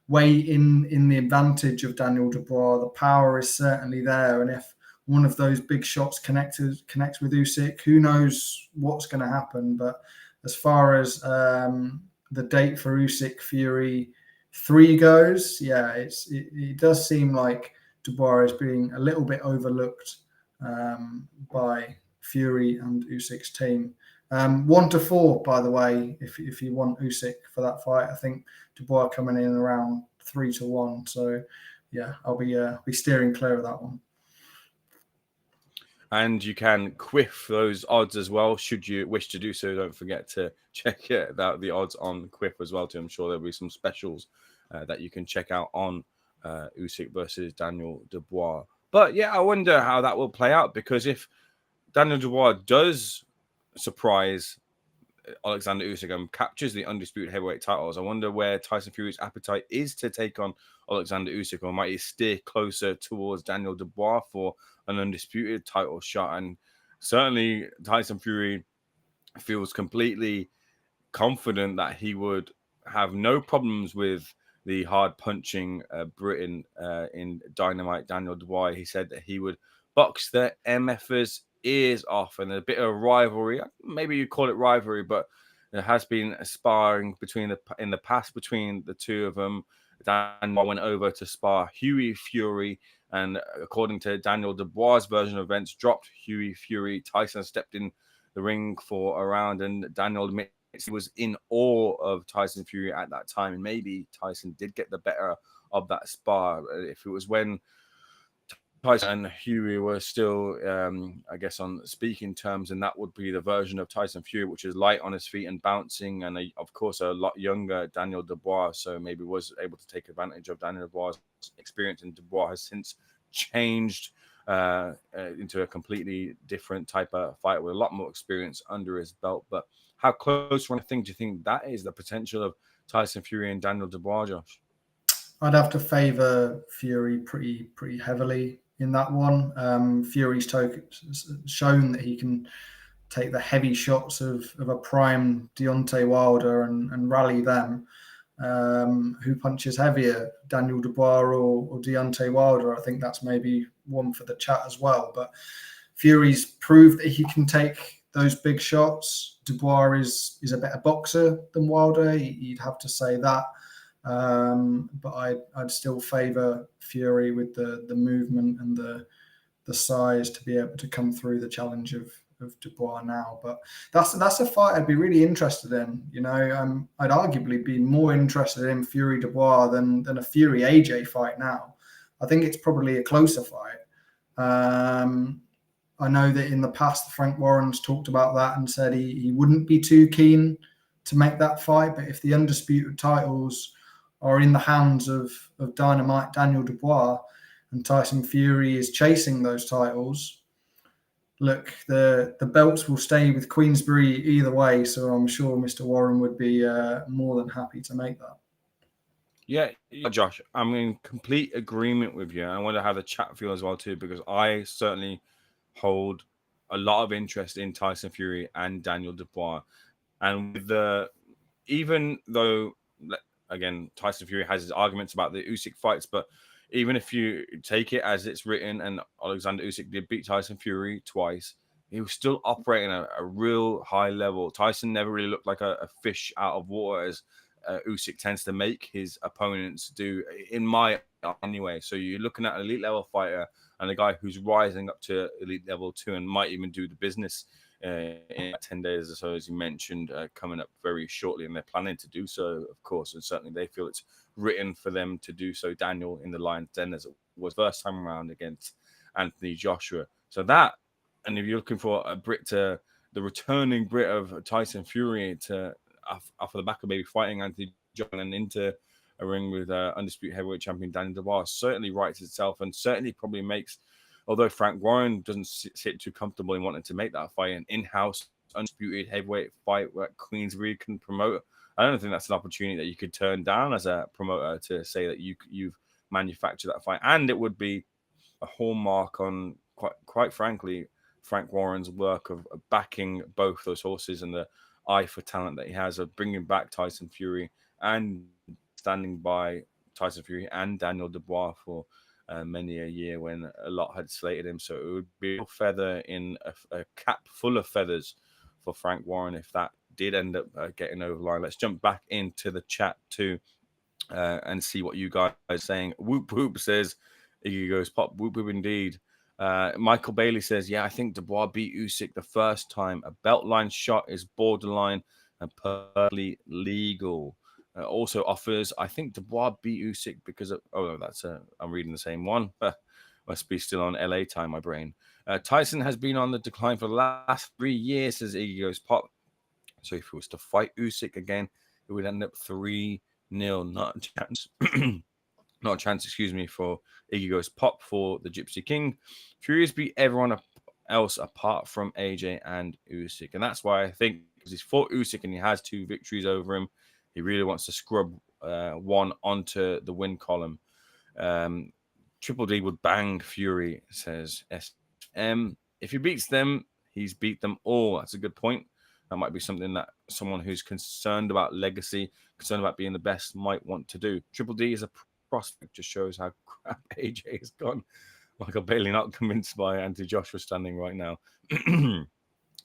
weight in the advantage of Daniel Dubois. The power is certainly there, and if one of those big shots connects with Usyk, who knows what's going to happen. But as far as the date for Usyk Fury 3 goes, yeah, it does seem like Dubois is being a little bit overlooked by Fury and Usyk's team. 1-4, by the way, if you want Usyk for that fight. I think Dubois coming in around 3-1. So yeah, I'll be steering clear of that one. And you can quiff those odds as well, should you wish to do so. Don't forget to check out the odds on quiff as well, too. I'm sure there'll be some specials that you can check out on Usyk versus Daniel Dubois. But yeah, I wonder how that will play out, because if Daniel Dubois does surprise Oleksander Usyk and captures the undisputed heavyweight titles, I wonder where Tyson Fury's appetite is to take on Oleksander Usyk, or might he steer closer towards Daniel Dubois for an undisputed title shot? And certainly Tyson Fury feels completely confident that he would have no problems with the hard punching Briton in Dynamite, Daniel Dubois. He said that he would box the MFers ears off, and a bit of rivalry, maybe you call it rivalry, but there has been a sparring in the past between the two of them. Daniel went over to spar Hughie Fury, and according to Daniel Dubois' version of events, dropped Hughie Fury. Tyson stepped in the ring for a round, and Daniel admits he was in awe of Tyson Fury at that time, and maybe Tyson did get the better of that spar. If it was when Tyson and Fury were still, I guess, on speaking terms, and that would be the version of Tyson Fury, which is light on his feet and bouncing, and of course a lot younger Daniel Dubois, so maybe was able to take advantage of Daniel Dubois' experience. And Dubois has since changed into a completely different type of fighter with a lot more experience under his belt. But how close do you think that is, the potential of Tyson Fury and Daniel Dubois, Josh? I'd have to favour Fury pretty heavily in that one. Fury's shown that he can take the heavy shots of a prime Deontay Wilder and rally them. Who punches heavier, Daniel Dubois or Deontay Wilder? I think that's maybe one for the chat as well. But Fury's proved that he can take those big shots. Dubois is a better boxer than Wilder. You'd have to say that. But I'd still favour Fury with the movement and the size to be able to come through the challenge of Dubois now. But that's a fight I'd be really interested in. You know, I'd arguably be more interested in Fury Dubois than a Fury AJ fight now. I think it's probably a closer fight. I know that in the past Frank Warren's talked about that and said he wouldn't be too keen to make that fight, but if the undisputed titles are in the hands of Dynamite Daniel Dubois and Tyson Fury is chasing those titles, look, the belts will stay with Queensberry either way, so I'm sure Mr. Warren would be more than happy to make that. Yeah, Josh, I'm in complete agreement with you. I wonder how the chat feel as well too, because I certainly hold a lot of interest in Tyson Fury and Daniel Dubois. And with even though, again, Tyson Fury has his arguments about the Usyk fights, but even if you take it as it's written, and Oleksander Usyk did beat Tyson Fury twice, he was still operating at a real high level. Tyson never really looked like a fish out of water, as Usyk tends to make his opponents do, in my anyway. So you're looking at an elite level fighter and a guy who's rising up to elite level 2 and might even do the business in 10 days or so, as you mentioned, coming up very shortly, and they're planning to do so, of course, and certainly they feel it's written for them to do so. Daniel in the Lions Den, as it was first time around against Anthony Joshua. So that, and if you're looking for a the returning Brit of Tyson Fury to off the back of maybe fighting Anthony Joshua and into a ring with undisputed heavyweight champion Daniel Dubois, certainly writes itself, and certainly probably makes, although Frank Warren doesn't sit too comfortable in wanting to make that fight an in-house undisputed heavyweight fight where Queensberry can promote, I don't think that's an opportunity that you could turn down as a promoter, to say that you've manufactured that fight. And it would be a hallmark on, quite frankly, Frank Warren's work of backing both those horses and the eye for talent that he has, of bringing back Tyson Fury and standing by Tyson Fury and Daniel Dubois for many a year when a lot had slated him. So it would be a feather in a cap full of feathers for Frank Warren if that did end up getting over the line. Let's jump back into the chat too and see what you guys are saying. Whoop Whoop says, Iggy goes pop. Whoop Whoop indeed. Michael Bailey says, yeah, I think Dubois beat Usyk the first time. A belt line shot is borderline and perfectly legal. Also offers, I think Dubois beat Usyk because of, I'm reading the same one. Must be still on LA time, my brain. Tyson has been on the decline for the last 3 years, says Iggy goes pop. So if he was to fight Usyk again, it would end up 3-0, not a chance. Not a chance, excuse me, for Iggy goes pop for the Gypsy King. Fury's beat everyone else apart from AJ and Usyk. And that's why I think, because he's fought Usyk and he has 2 victories over him, he really wants to scrub one onto the win column. Triple D would bang Fury, says SM. If he beats them, he's beat them all. That's a good point. That might be something that someone who's concerned about legacy, concerned about being the best, might want to do. Triple D is a prospect, just shows how crap AJ has gone. Michael Bailey not convinced by Anthony Joshua standing right now.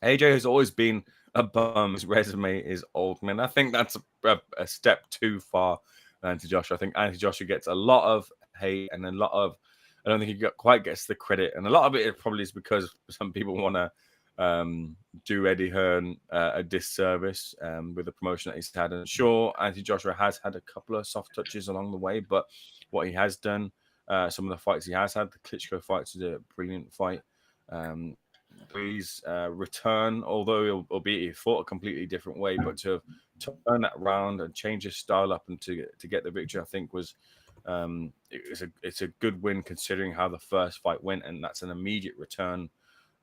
AJ has always been a bum. His resume is old, man. I think that's a step too far, Anthony Joshua. I think Anthony Joshua gets a lot of hate and a lot of, I don't think he quite gets the credit. And a lot of it probably is because some people want to do Eddie Hearn a disservice with the promotion that he's had. And sure, Anthony Joshua has had a couple of soft touches along the way, but what he has done, some of the fights he has had, the Klitschko fights is a brilliant fight. His return, although albeit he fought a completely different way, but to turn that around and change his style up and to get the victory, I think was it's a good win considering how the first fight went, and that's an immediate return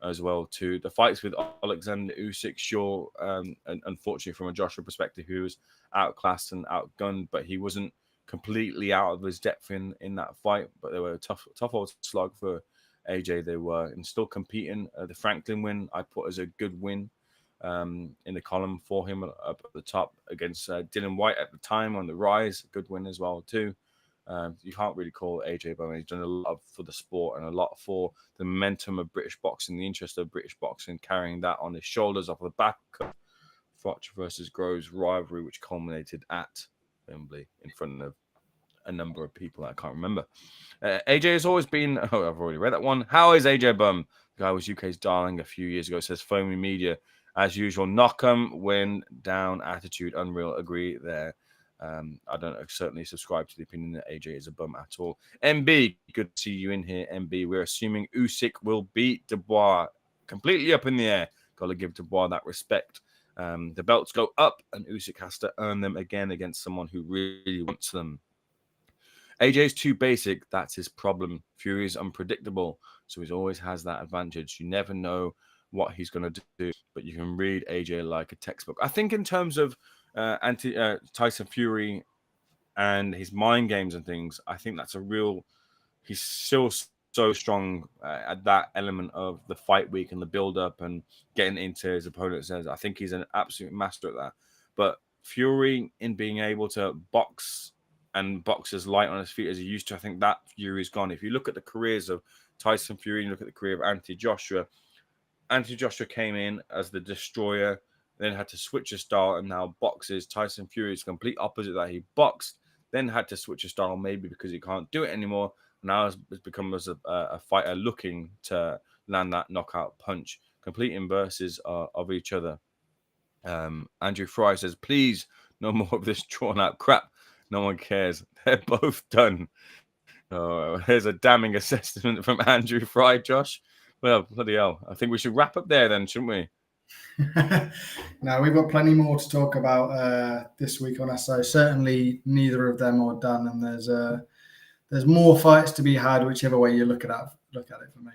as well to the fights with Oleksander Usyk. Sure, and unfortunately from a Joshua perspective, he was outclassed and outgunned, but he wasn't completely out of his depth in that fight. But they were a tough old slog for AJ. They were, and still competing. The Franklin win I put as a good win in the column for him up at the top against Dylan White at the time on the rise. Good win as well too. You can't really call Ajay Bowman. He's done a lot for the sport and a lot for the momentum of British boxing, the interest of British boxing, carrying that on his shoulders off the back of Froch versus Groves rivalry, which culminated at Wembley in front of a number of people I can't remember. AJ has always been, I've already read that one. How is AJ Bum? The guy was UK's darling a few years ago, says Foamy Media. As usual, knock 'em, win down, attitude, unreal. Agree there. I don't certainly subscribe to the opinion that AJ is a bum at all. MB, good to see you in here, MB. We're assuming Usyk will beat Dubois. Completely up in the air. Got to give Dubois that respect. The belts go up, and Usyk has to earn them again against someone who really wants them. AJ's too basic. That's his problem. Fury is unpredictable, so he always has that advantage. You never know what he's going to do, but you can read AJ like a textbook. I think in terms of Tyson Fury and his mind games and things, I think that's a real. He's still so strong at that element of the fight week and the build up and getting into his opponent's heads. I think he's an absolute master at that. But Fury, in being able to box and box as light on his feet as he used to, I think that Fury's gone. If you look at the careers of Tyson Fury, and look at the career of Anthony Joshua came in as the destroyer, then had to switch his style and now boxes. Tyson Fury is complete opposite that. He boxed, then had to switch his style, maybe because he can't do it anymore. Now has become as a fighter looking to land that knockout punch. Complete inverses of each other. Andrew Fry says, please, no more of this drawn out crap. No one cares. They're both done. Here's a damning assessment from Andrew Fry, Josh. Well, bloody hell. I think we should wrap up there then, shouldn't we? No, we've got plenty more to talk about this week on SO. Certainly neither of them are done, and there's more fights to be had, whichever way you look at it for me.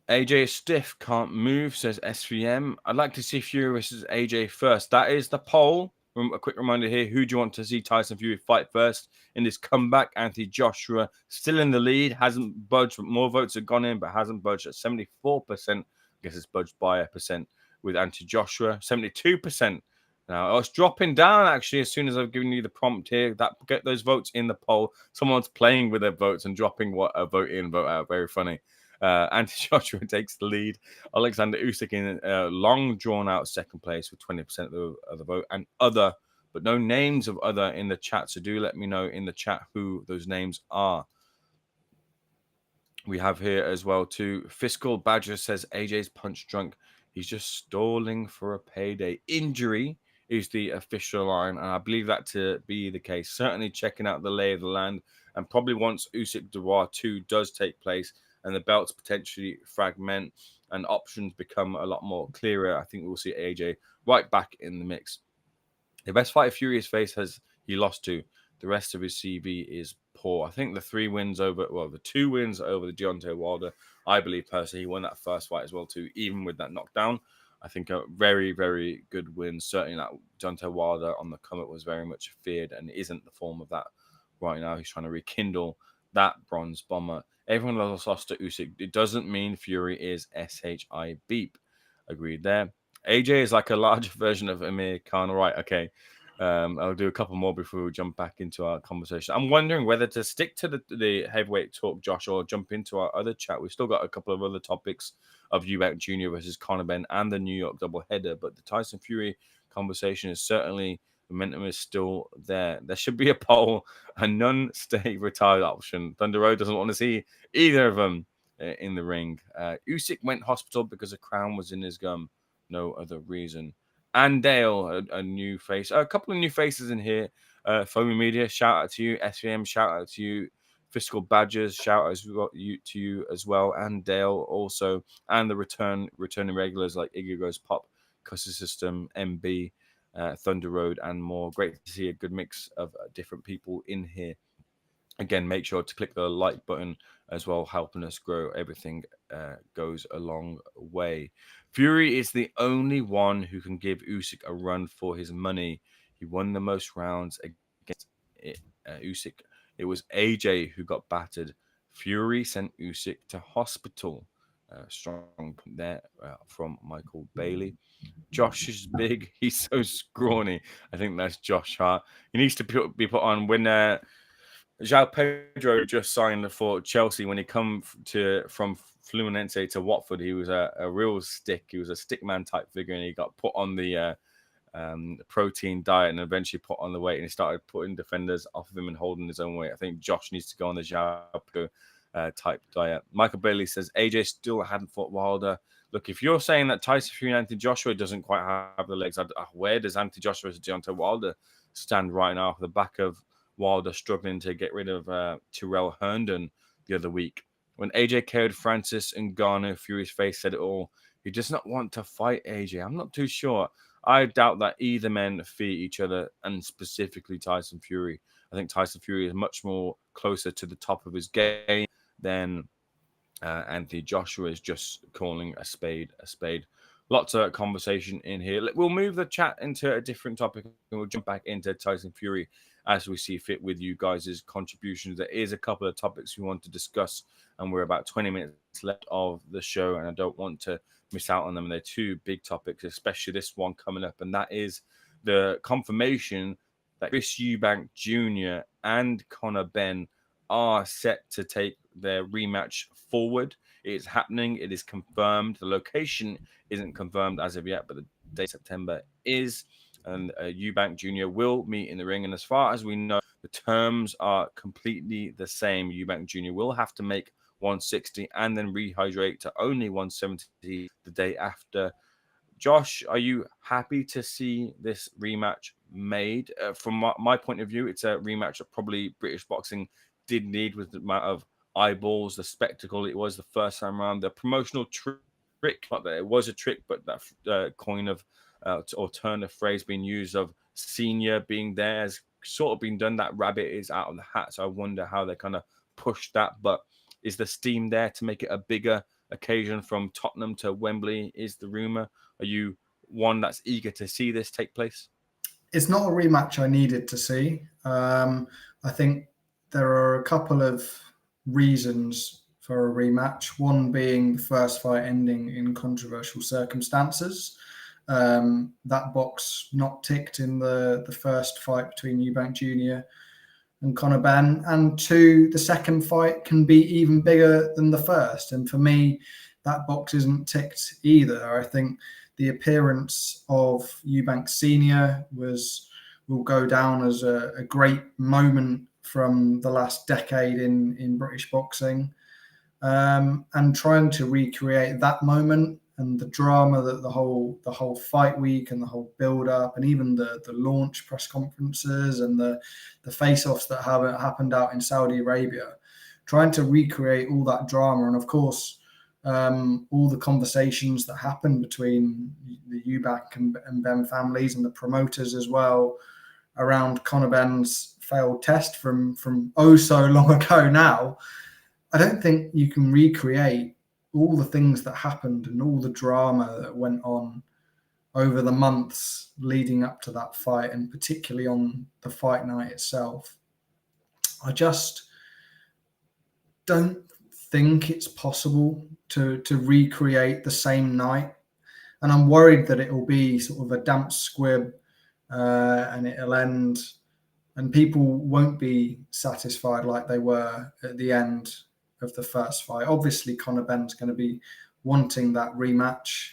AJ is stiff, can't move, says SVM. I'd like to see Fury versus AJ first. That is the poll. A quick reminder here, who do you want to see Tyson Fury fight first in this comeback? Anthony Joshua still in the lead, hasn't budged, but more votes have gone in, but hasn't budged at 74%. I guess it's budged by a percent with Anthony Joshua. 72% Now, it's dropping down, actually, as soon as I've given you the prompt here. Get those votes in the poll. Someone's playing with their votes and dropping what a vote in, vote out. Very funny. Anthony Joshua takes the lead. Oleksander Usyk in long drawn-out second place with 20% of the vote. And other, but no names of other in the chat. So do let me know in the chat who those names are. We have here as well, too. Fiscal Badger says AJ's punch drunk. He's just stalling for a payday. Injury is the official line, and I believe that to be the case. Certainly checking out the lay of the land, and probably once Usyk Dubois 2 does take place and the belts potentially fragment and options become a lot more clearer, I think we'll see AJ right back in the mix. The best fighter Fury has faced he lost to. The rest of his CV is poor. I think the 2 wins over the Deontay Wilder, I believe personally, he won that first fight as well too, even with that knockdown. I think a very, very good win. Certainly that Deontay Wilder on the come up was very much feared and isn't the form of that right now. He's trying to rekindle that bronze bomber. Everyone lost to Usyk. It doesn't mean Fury is SHI beep. Agreed there. AJ is like a larger version of Amir Khan. All right, okay. I'll do a couple more before we jump back into our conversation. I'm wondering whether to stick to the heavyweight talk, Josh, or jump into our other chat. We've still got a couple of other topics of Eubank Jr. versus Conor Benn and the New York doubleheader, but the Tyson Fury conversation is certainly, momentum is still there. There should be a poll, a non-stay retired option. Thunder Road doesn't want to see either of them in the ring. Usyk went hospital because a crown was in his gum. No other reason. And Dale, a new face. A couple of new faces in here. Foamy Media, shout out to you. SVM, shout out to you. Fiscal Badgers, shout out to you as well. And Dale also. And the returning regulars like Iggy Goes Pop, Custer System, MB, Thunder Road, and more. Great to see a good mix of different people in here. Again, make sure to click the like button as well, helping us grow. Everything goes a long way. Fury is the only one who can give Usyk a run for his money. He won the most rounds against Usyk. It was AJ who got battered. Fury sent Usyk to hospital. Strong point there from Michael Bailey. Josh is big. He's so scrawny. I think that's Josh Hart. He needs to be put on when... João Pedro just signed for Chelsea. When he come from Fluminense to Watford, he was a real stick. He was a stickman type figure, and he got put on the protein diet and eventually put on the weight, and he started putting defenders off of him and holding his own weight. I think Josh needs to go on the João Pedro type diet. Michael Bailey says AJ still hadn't fought Wilder. Look, if you're saying that Tyson Fury and Anthony Joshua doesn't quite have the legs, where does Anthony Joshua versus Deontay Wilder stand right now off the back of Wilder struggling to get rid of Tyrell Herndon the other week? When AJ KO'd Francis Ngannou, Fury's face said it all. He does not want to fight AJ. I'm not too sure. I doubt that either men fear each other, and specifically Tyson Fury. I think Tyson Fury is much more closer to the top of his game than Anthony Joshua is just calling a spade a spade. Lots of conversation in here. We'll move the chat into a different topic and we'll jump back into Tyson Fury as we see fit with you guys' contributions. There is a couple of topics we want to discuss, and we're about 20 minutes left of the show, and I don't want to miss out on them. They're 2 big topics, especially this one coming up, and that is the confirmation that Chris Eubank Jr. and Conor Benn are set to take their rematch forward. It is happening. It is confirmed. The location isn't confirmed as of yet, but the date September is. And Eubank Jr. will meet in the ring. And as far as we know, the terms are completely the same. Eubank Jr. will have to make 160 and then rehydrate to only 170 the day after. Josh, are you happy to see this rematch made? From my point of view, it's a rematch that probably British boxing did need with the amount of eyeballs, the spectacle it was the first time around, the promotional trick, not that it was a trick, but that coin of or turn of phrase being used of senior being there has sort of been done. That rabbit is out of the hat. So I wonder how they kind of push that. But is the steam there to make it a bigger occasion from Tottenham to Wembley is the rumor? Are you one that's eager to see this take place? It's not a rematch I needed to see. I think there are a couple of reasons for a rematch. One being the first fight ending in controversial circumstances. that box not ticked in the first fight between Eubank Jr. and Conor Benn, and 2, the second fight can be even bigger than the first. And for me, that box isn't ticked either. I think the appearance of Eubank Sr. will go down as a great moment from the last decade in British boxing, and trying to recreate that moment and the drama that the whole fight week and the whole build up and even the launch press conferences and the face-offs that have happened out in Saudi Arabia, trying to recreate all that drama, and of course all the conversations that happened between the Eubank and Benn families and the promoters as well around Conor Benn's failed test from oh so long ago now. I don't think you can recreate all the things that happened and all the drama that went on over the months leading up to that fight, and particularly on the fight night itself. I just don't think it's possible to recreate the same night. And I'm worried that it will be sort of a damp squib, and it'll end and people won't be satisfied like they were at the end of the first fight. Obviously, Conor Benn's going to be wanting that rematch,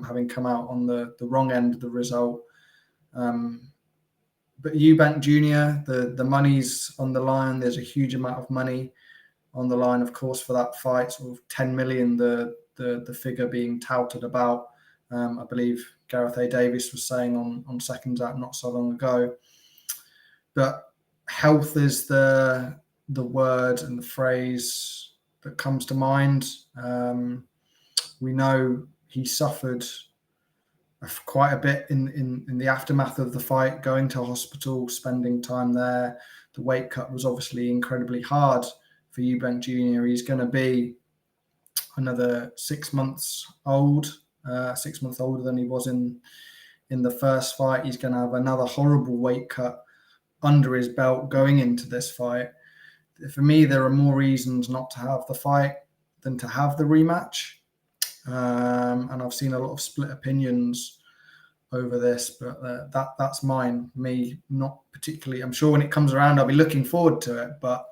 having come out on the wrong end of the result. But Eubank Jr., the money's on the line. There's a huge amount of money on the line, of course, for that fight. Sort of 10 million, the figure being touted about. I believe Gareth A. Davis was saying on Seconds Out not so long ago. But health is the word and the phrase that comes to mind. We know he suffered quite a bit in the aftermath of the fight, going to hospital, spending time there. The weight cut was obviously incredibly hard for Eubank Jr. He's going to be another 6 months old, 6 months older than he was in the first fight. He's going to have another horrible weight cut under his belt going into this fight. For me, there are more reasons not to have the fight than to have the rematch. And I've seen a lot of split opinions over this, but that's mine. Me, not particularly. I'm sure when it comes around, I'll be looking forward to it. But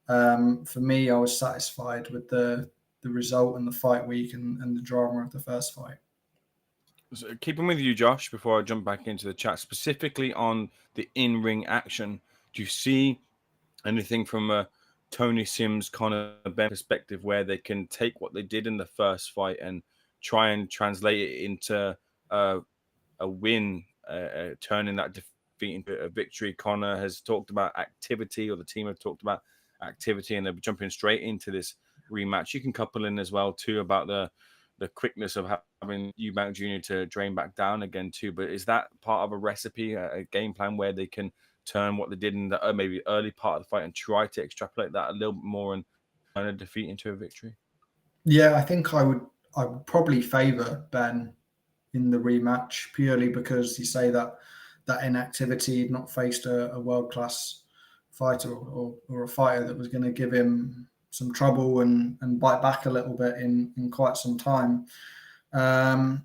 for me, I was satisfied with the result and the fight week and the drama of the first fight. So keeping with you, Josh, before I jump back into the chat, specifically on the in-ring action, do you see anything from a Tony Sims, Conor Benn perspective where they can take what they did in the first fight and try and translate it into a win, turning that defeat into a victory? Conor has talked about activity, or the team have talked about activity, and they're jumping straight into this rematch. You can couple in as well too about the quickness of having Eubank Jr. to drain back down again too. But is that part of a recipe, a game plan where they can turn what they did in the maybe early part of the fight and try to extrapolate that a little bit more and turn a defeat into a victory? Yeah, I think I would probably favour Benn in the rematch, purely because you say that inactivity, he'd not faced a world-class fighter or a fighter that was going to give him some trouble and bite back a little bit in quite some time. And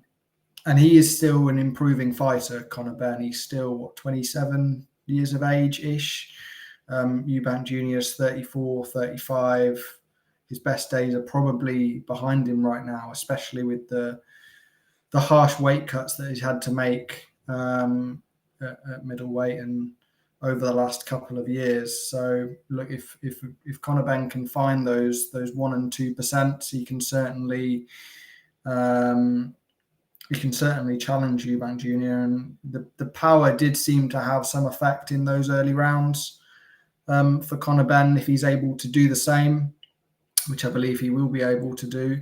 he is still an improving fighter, Conor Benn. He's still, 27 years of age-ish. Eubank Jr. is 34, 35. His best days are probably behind him right now, especially with the harsh weight cuts that he's had to make at middleweight and over the last couple of years. So look, if Conor Benn can find those 1% and 2%, he can certainly challenge Eubank Jr. And the power did seem to have some effect in those early rounds for Conor Benn, if he's able to do the same, which I believe he will be able to do.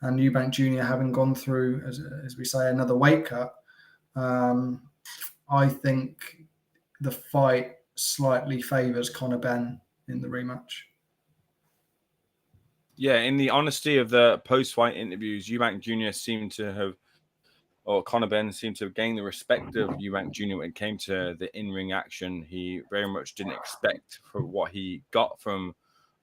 And Eubank Jr. having gone through, as we say, another weight cut, I think the fight slightly favours Conor Benn in the rematch. Yeah, in the honesty of the post-fight interviews, Eubank Jr. seemed to have, or Conor Benn seemed to have gained the respect of Eubank Jr. when it came to the in-ring action. He very much didn't expect for what he got from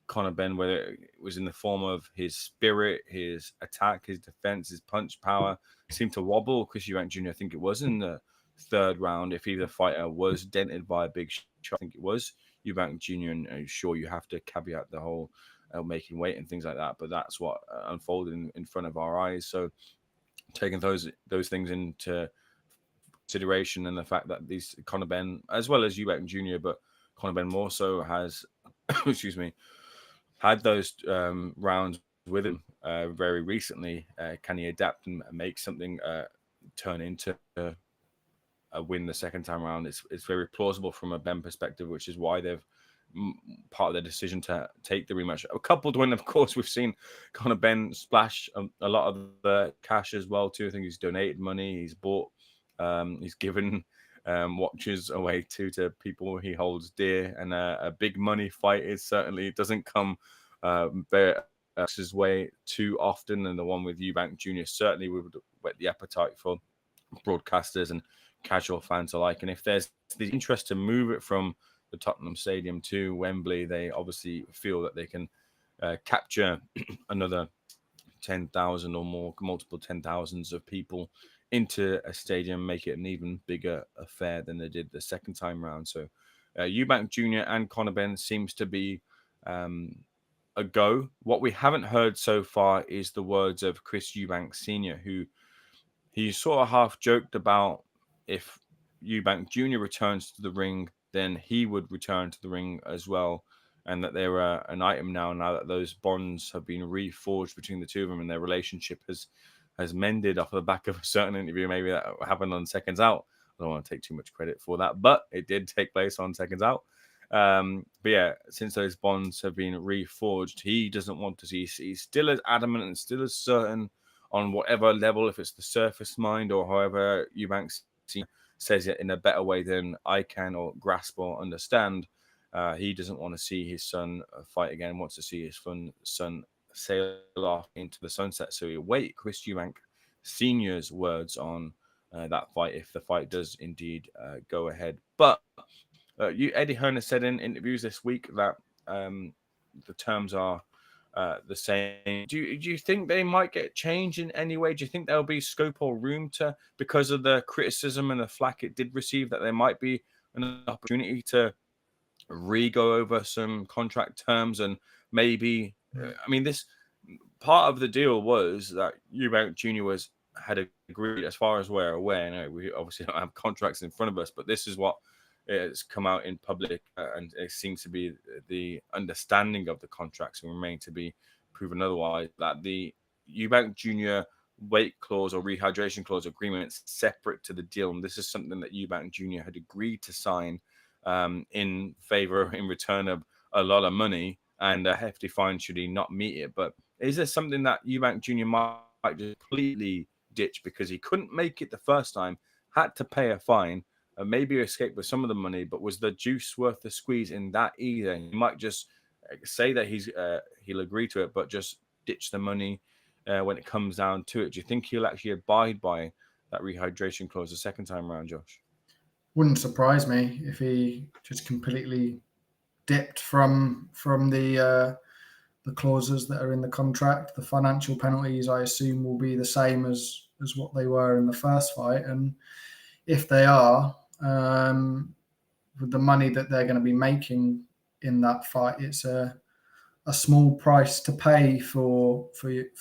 Conor Benn, whether it was in the form of his spirit, his attack, his defense, his punch power, seemed to wobble. Chris Eubank Jr., I think it was in the third round, if either fighter was dented by a big shot, I think it was Eubank Jr. And sure, you have to caveat the whole making weight and things like that, but that's what unfolded in front of our eyes. So taking those things into consideration, and the fact that these Conor Benn, as well as Eubank Jr., but Conor Benn more so, has excuse me, had those rounds with him very recently. Can he adapt and make something turn into a win the second time around? It's very plausible from a Benn perspective, which is why they've part of their decision to take the rematch. Coupled when, of course, we've seen Conor Benn splash a lot of the cash as well too. I think he's donated money, he's bought, he's given watches away to people he holds dear, and a big money fight is certainly, it doesn't come his way too often, and the one with Eubank Jr. certainly would whet the appetite for broadcasters and casual fans alike. And if there's the interest to move it from the Tottenham Stadium to Wembley, they obviously feel that they can capture another 10,000 or more, multiple 10,000s of people into a stadium, make it an even bigger affair than they did the second time round. So Eubank Jr. and Conor Benn seems to be a go. What we haven't heard so far is the words of Chris Eubank Sr., who he sort of half joked about if Eubank Jr. returns to the ring, then he would return to the ring as well, and that they were an item now that those bonds have been reforged between the two of them, and their relationship has mended off the back of a certain interview, maybe that happened on Seconds Out. I don't want to take too much credit for that, but it did take place on Seconds Out. But yeah, since those bonds have been reforged, he doesn't want to see, he's still as adamant and still as certain on whatever level, if it's the surface mind or however Eubank says it in a better way than I can or grasp or understand. He doesn't want to see his son fight again, wants to see his son sail off into the sunset. So he'll wait Chris Eubank Sr.'s words on that fight, if the fight does indeed go ahead. But Eddie Hearn has said in interviews this week that the terms are the same. Do you think they might get changed in any way? Do you think there'll be scope or room to, because of the criticism and the flack it did receive, that there might be an opportunity to re-go over some contract terms and maybe, I mean, this part of the deal was that Eubank Jr. had agreed, as far as we're aware. No, we obviously don't have contracts in front of us, but this is what it's come out in public, and it seems to be the understanding of the contracts, and remain to be proven otherwise, that the Eubank Jr. weight clause or rehydration clause agreements separate to the deal, and this is something that Eubank Jr. had agreed to sign in return of a lot of money and a hefty fine should he not meet it. But is there something that Eubank Jr. might just completely ditch because he couldn't make it the first time, had to pay a fine, and maybe escape with some of the money, but was the juice worth the squeeze in that either? He might just say that he'll agree to it, but just ditch the money when it comes down to it. Do you think he'll actually abide by that rehydration clause the second time around, Josh? Wouldn't surprise me if he just completely dipped from the clauses that are in the contract. The financial penalties, I assume, will be the same as what they were in the first fight, and if they are, with the money that they're going to be making in that fight, it's a small price to pay for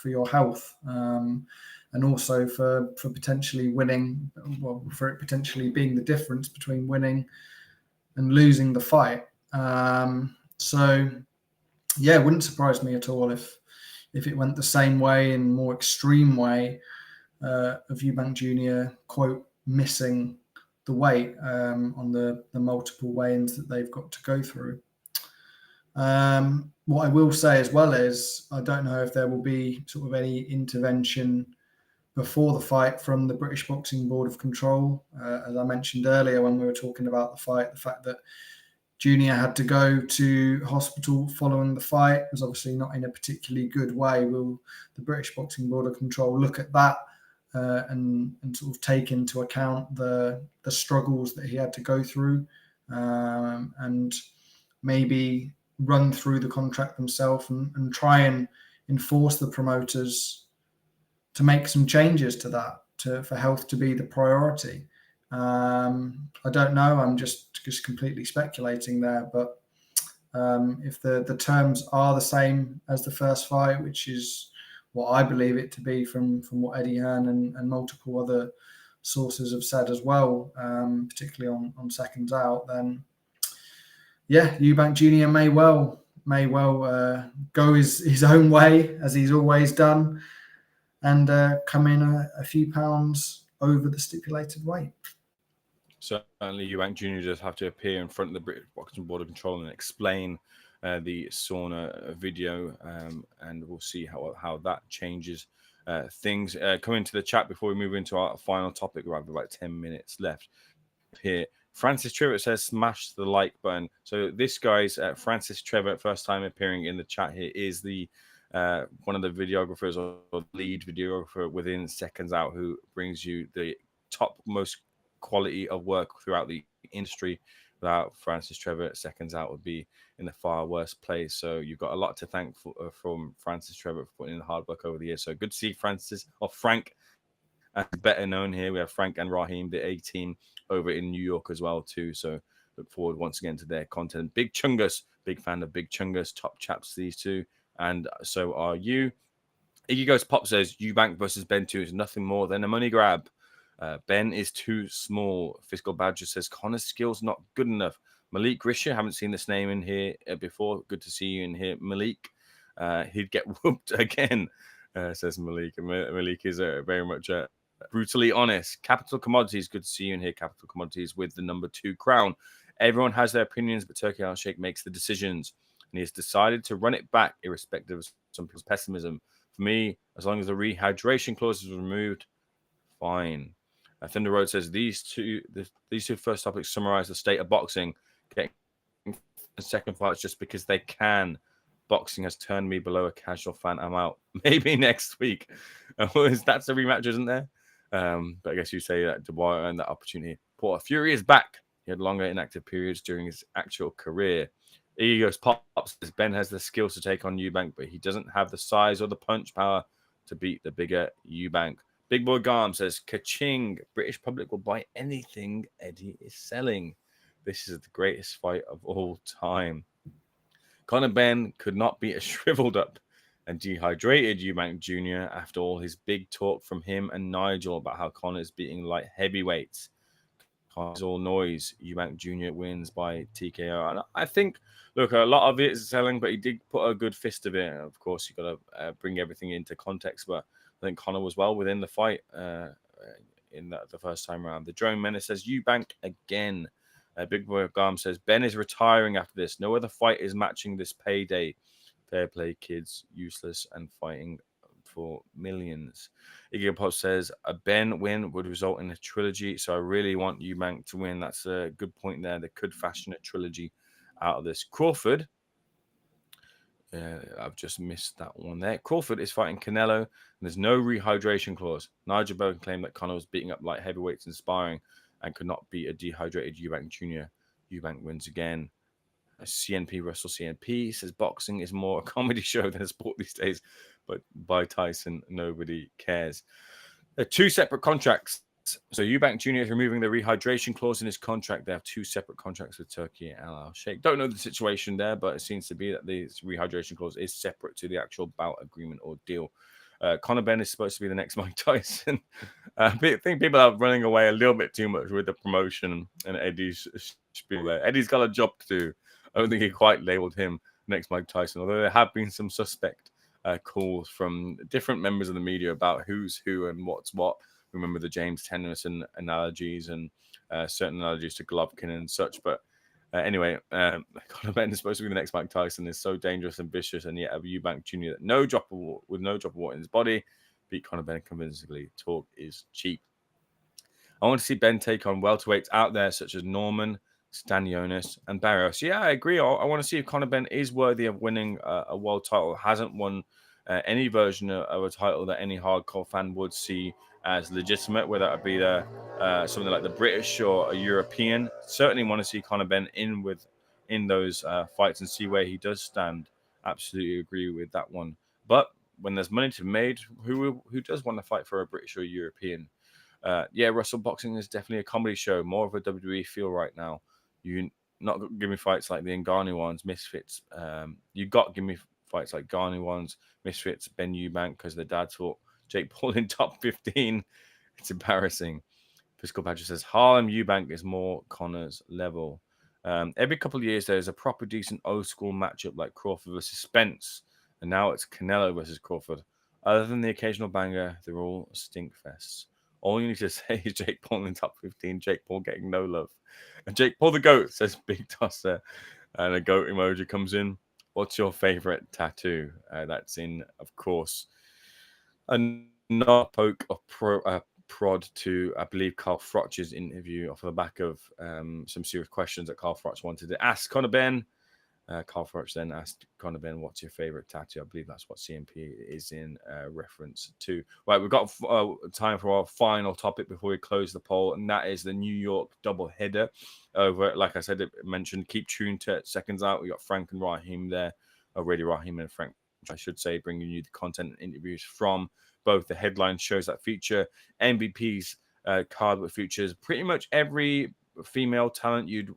your health, and also for potentially winning, well, for it potentially being the difference between winning and losing the fight. So yeah, it wouldn't surprise me at all if it went the same way, in more extreme way, of Eubank Jr. quote missing the weight on the multiple weigh-ins that they've got to go through. What I will say as well is, I don't know if there will be sort of any intervention before the fight from the British Boxing Board of Control. As I mentioned earlier when we were talking about the fight, the fact that Junior had to go to hospital following the fight was obviously not in a particularly good way. Will the British Boxing Board of Control look at that and sort of take into account the struggles that he had to go through, and maybe run through the contract themselves and try and enforce the promoters to make some changes to that, for health to be the priority. I don't know. I'm just completely speculating there, but if the terms are the same as the first fight, which is what I believe it to be from what Eddie Hearn and multiple other sources have said as well, particularly on seconds out, then yeah, Eubank Jr. may well go his own way, as he's always done, and come in a few pounds over the stipulated weight. Certainly, Eubank Jr. does have to appear in front of the British Boxing Board of Control and explain the sauna video, and we'll see how that changes things. Coming to the chat before we move into our final topic, we have about 10 minutes left here. Francis Trevor says, smash the like button. So this guy's Francis Trevor, first time appearing in the chat here, is the one of the videographers or lead videographer within Seconds Out, who brings you the top most quality of work throughout the industry. Without Francis Trevor, Seconds Out would be in the far worse place. So you've got a lot to thank from Francis Trevor for putting in the hard work over the years. So good to see Francis, or Frank, better known here. We have Frank and Raheem, the A team over in New York as well too. So look forward once again to their content. Big Chungus, big fan of Big Chungus, top chaps these two, and so are you. Iggy Goes Pop says Eubank versus Ben 2 is nothing more than a money grab. Ben is too small. Fiscal Badger says Conor's skills not good enough. Malik Grisha, haven't seen this name in here before. Good to see you in here, Malik. He'd get whooped again, says Malik. And Malik is very much brutally honest. Capital Commodities, good to see you in here. Capital Commodities with the number 2 crown. Everyone has their opinions, but Turkey Al Sheikh makes the decisions, and he has decided to run it back, irrespective of some people's pessimism. For me, as long as the rehydration clause is removed, fine. Thunder Road says these two first topics summarize the state of boxing. Getting second fights just because they can. Boxing has turned me below a casual fan. I'm out. Maybe next week. That's a rematch, isn't there? But I guess you say that Dubois earned that opportunity. Porter Fury is back. He had longer inactive periods during his actual career. Egos Pops says Ben has the skills to take on Eubank, but he doesn't have the size or the punch power to beat the bigger Eubank. Big Boy Garm says, ka-ching, British public will buy anything Eddie is selling. This is the greatest fight of all time. Conor Benn could not be a shriveled up and dehydrated Eubank Jr. after all his big talk from him and Nigel about how Conor is beating light heavyweights. Conor's all noise. Eubank Jr. wins by TKO. And I think, look, a lot of it is selling, but he did put a good fist of it. And of course, you've got to bring everything into context, but I think Conor was well within the fight in the first time around. The Drone Menace says, Eubank again. Big Boy Garm says, Ben is retiring after this. No other fight is matching this payday. Fair play, kids. Useless and fighting for millions. Iggy Pop says, a Ben win would result in a trilogy. So I really want Eubank to win. That's a good point there. They could fashion a trilogy out of this. Crawford. I've just missed that one there. Crawford is fighting Canelo, and there's no rehydration clause. Nigel Bogan claimed that Conor was beating up light heavyweights and sparring and could not beat a dehydrated Eubank Jr. Eubank wins again. CNP Russell CNP says boxing is more a comedy show than a sport these days, but by Tyson, nobody cares. They're 2 separate contracts. So Eubank Jr. is removing the rehydration clause in his contract. They have 2 separate contracts with Turkey and Al Sheikh. Don't know the situation there, but it seems to be that the rehydration clause is separate to the actual bout agreement or deal. Conor Benn is supposed to be the next Mike Tyson. I think people are running away a little bit too much with the promotion and Eddie's spiel there. Eddie's got a job to do. I don't think he quite labeled him next Mike Tyson, although there have been some suspect calls from different members of the media about who's who and what's what. Remember the James Tennyson analogies and certain analogies to Golovkin and such. But anyway, Conor Benn is supposed to be the next Mike Tyson. Is so dangerous and vicious, and yet a Eubank Jr. that with no drop of water in his body beat Conor Benn convincingly. Talk is cheap. I want to see Ben take on welterweights out there such as Norman, Stanionis, and Barrios. Yeah, I agree. I want to see if Conor Benn is worthy of winning a world title. Hasn't won any version of a title that any hardcore fan would see as legitimate, whether it be something like the British or a European. Certainly want to see Conor Benn in with in those fights and see where he does stand. Absolutely agree with that one. But when there's money to be made, who does want to fight for a British or European? Yeah, Russell Boxing is definitely a comedy show, more of a WWE feel right now. You not give me fights like the Ngannou ones, Misfits. You got give me fights like Ngannou ones, Misfits, Ben Eubank because their dads fought Jake Paul in top 15. It's embarrassing. Fiscal Badger says Harlem Eubank is more Connor's level. Every couple of years, there's a proper decent old school matchup like Crawford versus Spence, and now it's Canelo versus Crawford. Other than the occasional banger, they're all stink fests. All you need to say is Jake Paul in top 15, Jake Paul getting no love. And Jake Paul the GOAT, says Big Tosser. And a GOAT emoji comes in. What's your favorite tattoo? That's in, of course, another poke of prod to, I believe, Carl Froch's interview off the back of some serious questions that Carl Froch wanted to ask Conor Benn. Carl Froch then asked Conor Benn, what's your favorite tattoo? I believe that's what CMP is in reference to. Right, we've got time for our final topic before we close the poll, and that is the New York double header over, like I said, it mentioned, keep tuned to Seconds Out. We got Frank and Raheem there already. Raheem and Frank, I should say, bringing you the content and interviews from both the headline shows that feature MVP's card, which features pretty much every female talent you'd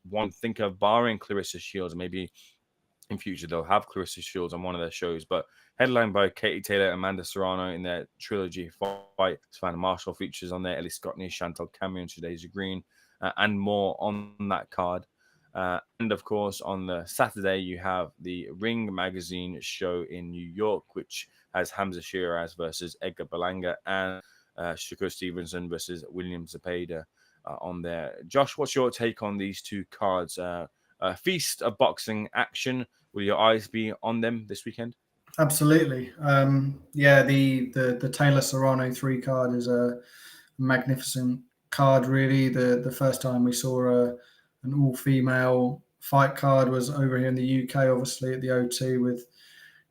want to think of, barring Clarissa Shields. Maybe in future they'll have Clarissa Shields on one of their shows, but headlined by Katie Taylor and Amanda Serrano in their trilogy fight. Savannah Marshall features on there, Ellie Scottney, Chantel Cameron, Shadeja Green, and more on that card. And of course, on the Saturday, you have the Ring Magazine show in New York, which has Hamza Shiraz versus Edgar Berlanga and Shakur Stevenson versus William Zepeda on there. Josh, what's your take on these two cards? A feast of boxing action. Will your eyes be on them this weekend? Absolutely. Yeah, the Taylor Serrano 3 card is a magnificent card, really. The first time we saw an all-female fight card was over here in the UK, obviously at the O2 with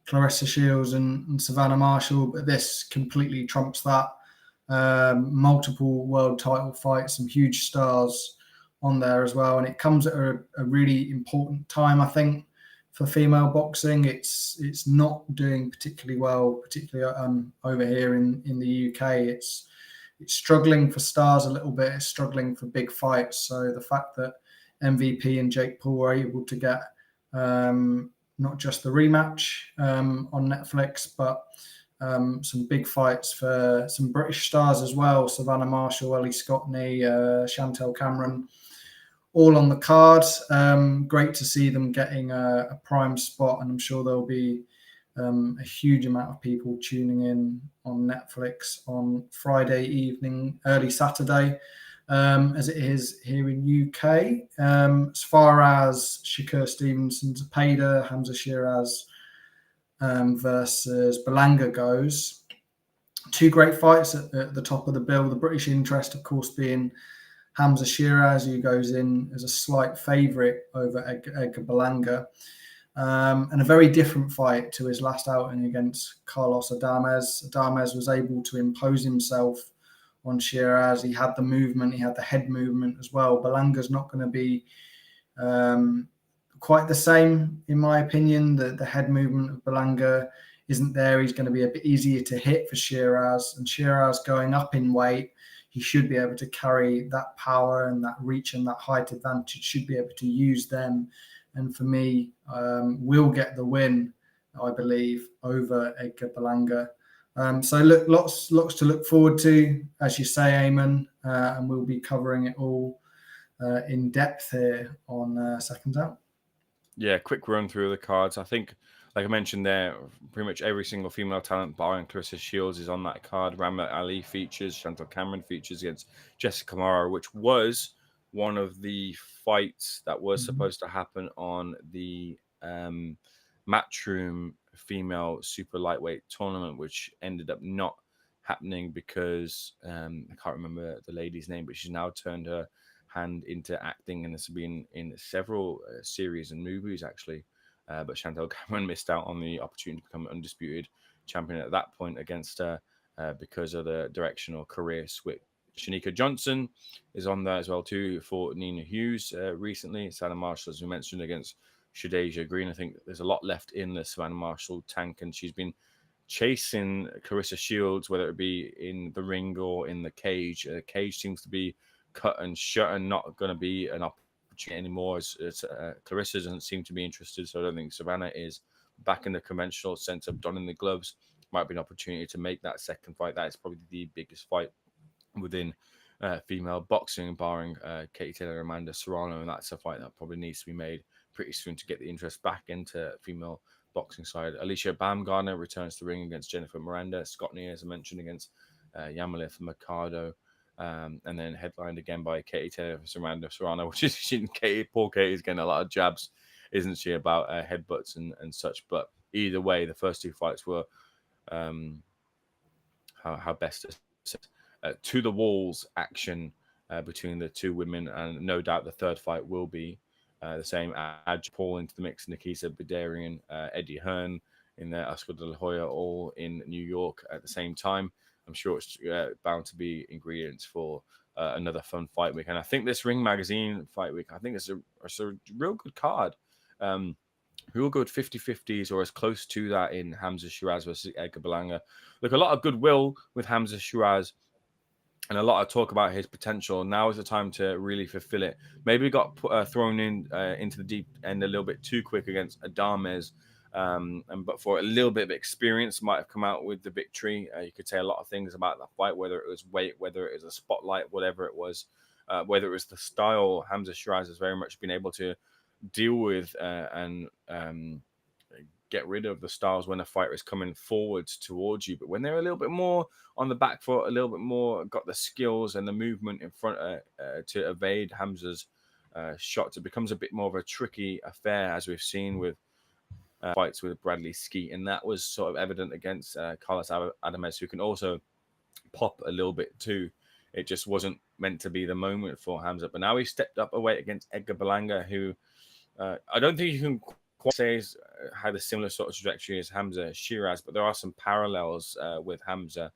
Clarissa Shields and Savannah Marshall, but this completely trumps that. Multiple world title fights, some huge stars on there as well, and it comes at a really important time, I think, for female boxing. It's not doing particularly well, particularly over here in the UK. It's struggling for stars a little bit. It's struggling for big fights. So the fact that MVP and Jake Paul were able to get not just the rematch on Netflix, but some big fights for some British stars as well. Savannah Marshall, Ellie Scottney, Chantel Cameron, all on the card. Great to see them getting a prime spot, and I'm sure there'll be a huge amount of people tuning in on Netflix on Friday evening, early Saturday, as it is here in UK. As far as Shakur Stevenson, Zepeda, Hamza Shiraz versus Berlanga goes, two great fights at the top of the bill. The British interest, of course, being Hamza Shiraz, who goes in as a slight favourite over Edgar Berlanga. And a very different fight to his last outing against Carlos Adames. Adames was able to impose himself on Shiraz. He had the movement, he had the head movement as well. Berlanga's not going to be quite the same, in my opinion. The head movement of Berlanga isn't there. He's going to be a bit easier to hit for Shiraz. And Shiraz going up in weight, he should be able to carry that power and that reach and that height advantage, should be able to use them. And for me, will get the win, I believe, over Edgar Berlanga. So look, lots to look forward to, as you say, Eamon, and we'll be covering it all in depth here on Seconds Out. Yeah, quick run through the cards. I think, like I mentioned there, pretty much every single female talent, barring Clarissa Shields, is on that card. Ramat Ali features, Chantel Cameron features against Jessica Mara, which was one of the fights that was supposed to happen on the Matchroom female super lightweight tournament, which ended up not happening because I can't remember the lady's name, but she's now turned her hand into acting and has been in several series and movies, actually. But Chantel Cameron missed out on the opportunity to become undisputed champion at that point against her because of the direction or career Shanika Johnson is on there as well too for Nina Hughes recently. Savannah Marshall, as we mentioned, against Shadeja Green. I think there's a lot left in the Savannah Marshall tank, and she's been chasing Clarissa Shields, whether it be in the ring or in the cage. Cage seems to be cut and shut and not going to be an opportunity anymore. Clarissa doesn't seem to be interested, so I don't think Savannah is. Back in the conventional sense of donning the gloves, might be an opportunity to make that second fight. That is probably the biggest fight within female boxing, barring Katie Taylor, Amanda Serrano, and that's a fight that probably needs to be made pretty soon to get the interest back into female boxing side. Alicia Baumgartner returns to the ring against Jennifer Miranda. Scott Neer, as I mentioned, against Yamalith Mercado. And then headlined again by Katie Taylor versus Amanda Serrano, which is poor Katie's getting a lot of jabs, isn't she, about headbutts and such. But either way, the first two fights were how best to say, to the walls action between the two women, and no doubt the third fight will be the same. Add Paul into the mix, Nikisa Bedarian, Eddie Hearn in there, Oscar De La Hoya, all in New York at the same time. I'm sure it's bound to be ingredients for another fun fight week. And I think this Ring Magazine fight week, I think it's a real good card. Real good 50-50s or as close to that in Hamza Shiraz versus Edgar Berlanga. Look, a lot of goodwill with Hamza Shiraz and a lot of talk about his potential. Now is the time to really fulfill it. Maybe got thrown into the deep end a little bit too quick against Adames. But for a little bit of experience, might have come out with the victory. You could say a lot of things about that fight, whether it was weight, whether it was a spotlight, whatever it was, whether it was the style. Hamza Shiraz has very much been able to deal with and get rid of the styles when a fighter is coming forwards towards you. But when they're a little bit more on the back foot, a little bit more got the skills and the movement in front to evade Hamza's shots, it becomes a bit more of a tricky affair, as we've seen with fights with Bradley Skeet, and that was sort of evident against Carlos Adames, who can also pop a little bit too. It just wasn't meant to be the moment for Hamza, but now he stepped up a weight against Edgar Berlanga, who I don't think you can quite say had a similar sort of trajectory as Hamza Shiraz, but there are some parallels with Hamza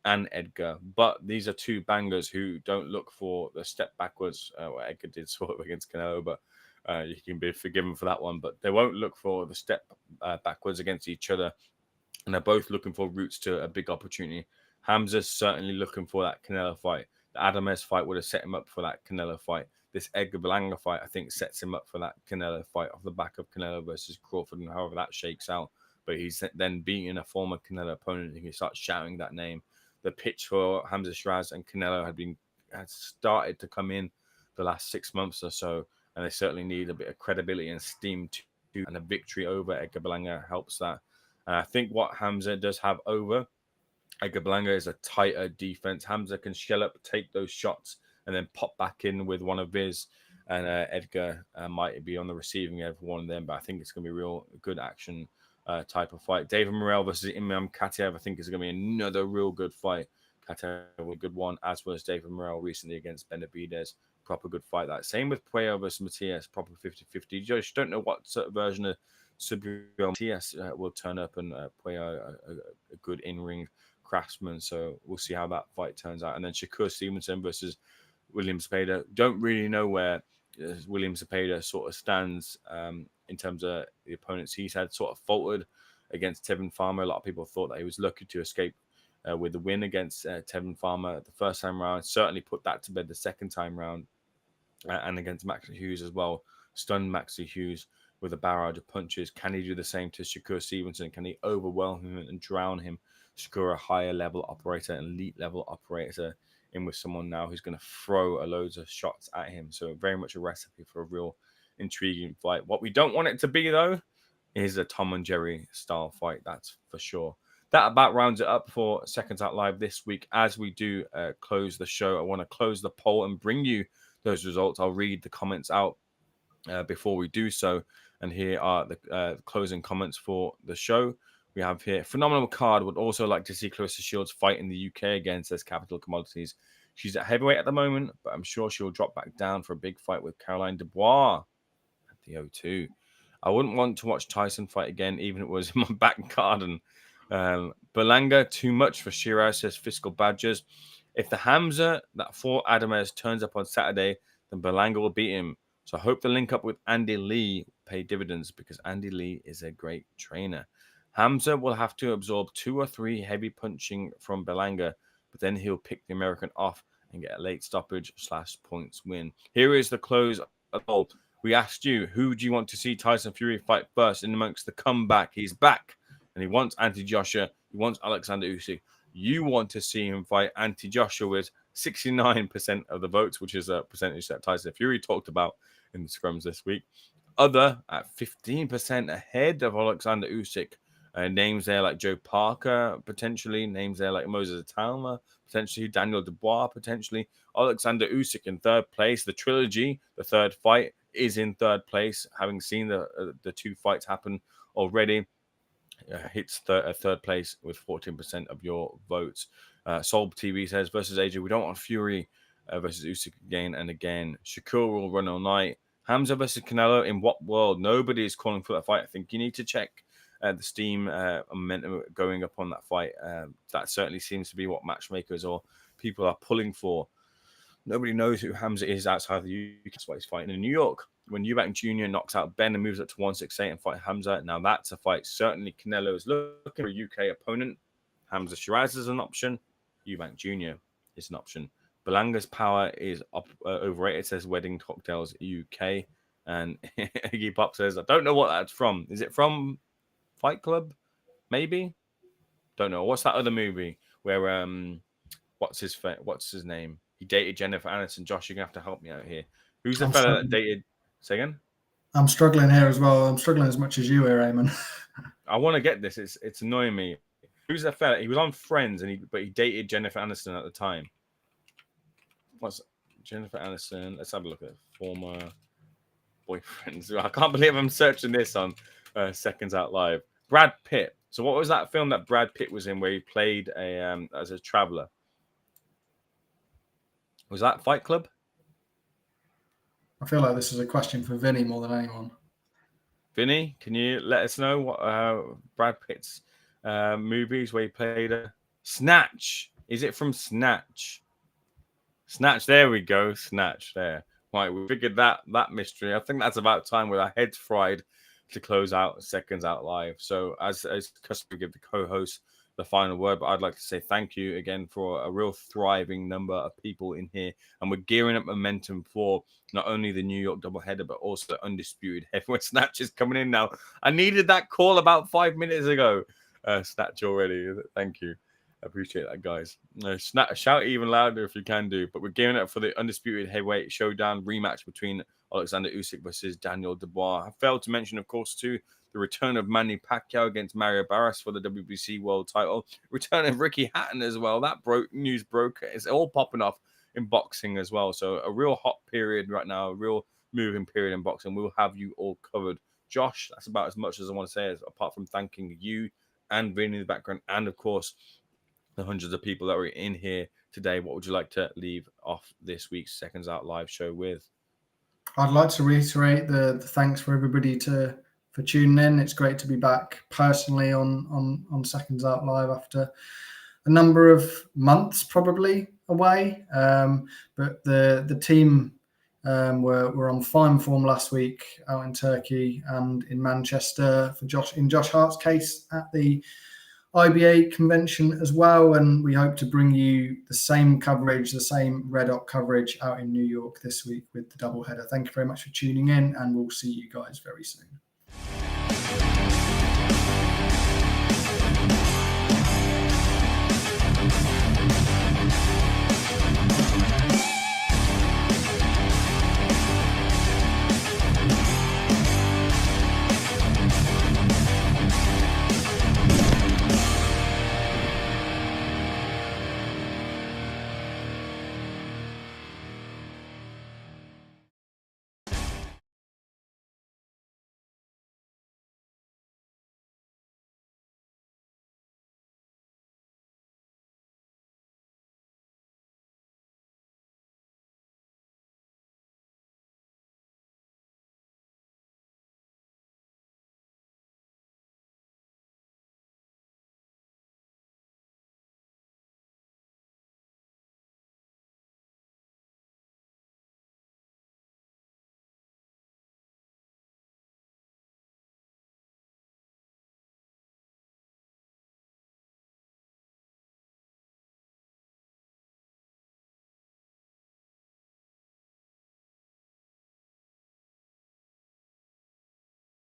and Edgar. But these are two bangers who don't look for the step backwards. Edgar did sort of against Canelo, but you can be forgiven for that one, but they won't look for the step backwards against each other. And they're both looking for routes to a big opportunity. Hamza's certainly looking for that Canelo fight. The Adames fight would have set him up for that Canelo fight. This Edgar Berlanga fight, I think, sets him up for that Canelo fight off the back of Canelo versus Crawford, and however that shakes out. But he's then beating a former Canelo opponent, and he starts shouting that name. The pitch for Hamza Shiraz and Canelo had started to come in the last 6 months or so, and they certainly need a bit of credibility and steam too, and a victory over Edgar Berlanga helps that. And I think what Hamza does have over Edgar Berlanga is a tighter defense. Hamza can shell up, take those shots, and then pop back in with one of his. And Edgar might be on the receiving end for one of them, but I think it's going to be real good action type of fight. David Morrell versus Imam Katiev, I think is going to be another real good fight. Katiev was a good one, as was David Morrell recently against Benavidez. Proper good fight. That same with Puello versus Matias, proper 50-50. You just don't know what sort of version of Subriel Matias will turn up, and Puello a good in-ring craftsman. So we'll see how that fight turns out. And then Shakur Stevenson versus William Zepeda. Don't really know where William Zepeda sort of stands in terms of the opponents he's had. Sort of faltered against Tevin Farmer. A lot of people thought that he was lucky to escape with the win against Tevin Farmer the first time round. Certainly put that to bed the second time round. And against Maxie Hughes as well. Stunned Maxie Hughes with a barrage of punches. Can he do the same to Shakur Stevenson? Can he overwhelm him and drown him? Shakur, a higher level operator, an elite level operator, in with someone now who's going to throw a loads of shots at him. So very much a recipe for a real intriguing fight. What we don't want it to be, though, is a Tom and Jerry style fight. That's for sure. That about rounds it up for Seconds Out Live this week. As we do close the show, I want to close the poll and bring you those results. I'll read the comments out before we do so. And here are the closing comments for the show. We have here, phenomenal card. Would also like to see Clarissa Shields fight in the UK again, says Capital Commodities. She's at heavyweight at the moment, but I'm sure she'll drop back down for a big fight with Caroline Dubois at the O2. I wouldn't want to watch Tyson fight again, even if it was in my back garden. Berlanga, too much for Shiraz, says Fiscal Badgers. If the Hamza that fought Adames turns up on Saturday, then Berlanga will beat him. So I hope the link up with Andy Lee pay dividends because Andy Lee is a great trainer. Hamza will have to absorb 2 or 3 heavy punching from Berlanga, but then he'll pick the American off and get a late stoppage / points win. Here is the close of the poll. We asked you, who do you want to see Tyson Fury fight first in amongst the comeback? He's back, and he wants Anthony Joshua. He wants Oleksander Usyk. You want to see him fight Anthony Joshua with 69% of the votes, which is a percentage that Tyson Fury talked about in the scrums this week. Other at 15% ahead of Oleksander Usyk. Names there like Joe Parker, potentially. Names there like Moses Atalma, potentially. Daniel Dubois, potentially. Oleksander Usyk in third place. The trilogy, the third fight, is in third place, having seen the 2 fights happen already. Hits third place with 14% of your votes. Solb TV says, versus AJ, we don't want Fury versus Usyk again and again. Shakur will run all night. Hamza versus Canelo, in what world? Nobody is calling for that fight. I think you need to check the Steam momentum going up on that fight. That certainly seems to be what matchmakers or people are pulling for. Nobody knows who Hamza is outside the UK. That's why he's fighting in New York. When Eubank Jr. knocks out Benn and moves up to 168 and fight Hamza, now that's a fight. Certainly Canelo is looking for a UK opponent. Hamza Shiraz is an option. Eubank Jr. is an option. Berlanga's power is overrated, says Wedding Cocktails UK. And Iggy Pop says, I don't know what that's from. Is it from Fight Club? Maybe? Don't know. What's that other movie where what's his name? He dated Jennifer Aniston. Josh, you're gonna have to help me out here. Who's the fella that dated? Say again? I'm struggling here as well. I'm struggling as much as you here, Eamon. I want to get this. It's annoying me. Who's that fella? He was on Friends, but he dated Jennifer Aniston at the time. What's Jennifer Aniston? Let's have a look at former boyfriends. I can't believe I'm searching this on Seconds Out Live. Brad Pitt. So what was that film that Brad Pitt was in where he played as a traveler? Was that Fight Club? I feel like this is a question for Vinny more than anyone. Vinny, can you let us know what Brad Pitt's movies where he played Snatch? Is it from Snatch? Snatch, there we go. Snatch, there. Right, we figured that mystery. I think that's about time with our heads fried to close out Seconds Out Live. So as customary, give the co-host the final word, but I'd like to say thank you again for a real thriving number of people in here, and we're gearing up momentum for not only the New York doubleheader but also the undisputed heavyweight. Snatch is coming in now. I needed that call about 5 minutes ago. Snatch already. Thank you. I appreciate that, guys. Shout even louder if you can do. But we're gearing up for the undisputed heavyweight showdown rematch between Oleksander Usyk versus Daniel Dubois. I failed to mention, of course, too, the return of Manny Pacquiao against Mario Barras for the WBC world title. Return of Ricky Hatton as well. That news broke. It's all popping off in boxing as well. So a real hot period right now, a real moving period in boxing. We'll have you all covered. Josh, that's about as much as I want to say, apart from thanking you and being in the background and, of course, the hundreds of people that were in here today. What would you like to leave off this week's Seconds Out Live show with? I'd like to reiterate the thanks for everybody for tuning in. It's great to be back personally on Seconds Out Live after a number of months probably away. But the team were on fine form last week out in Turkey and in Manchester for Josh Hart's case at the IBA convention as well, and we hope to bring you the same coverage, the same red hot coverage out in New York this week with the doubleheader. Thank you very much for tuning in, and we'll see you guys very soon.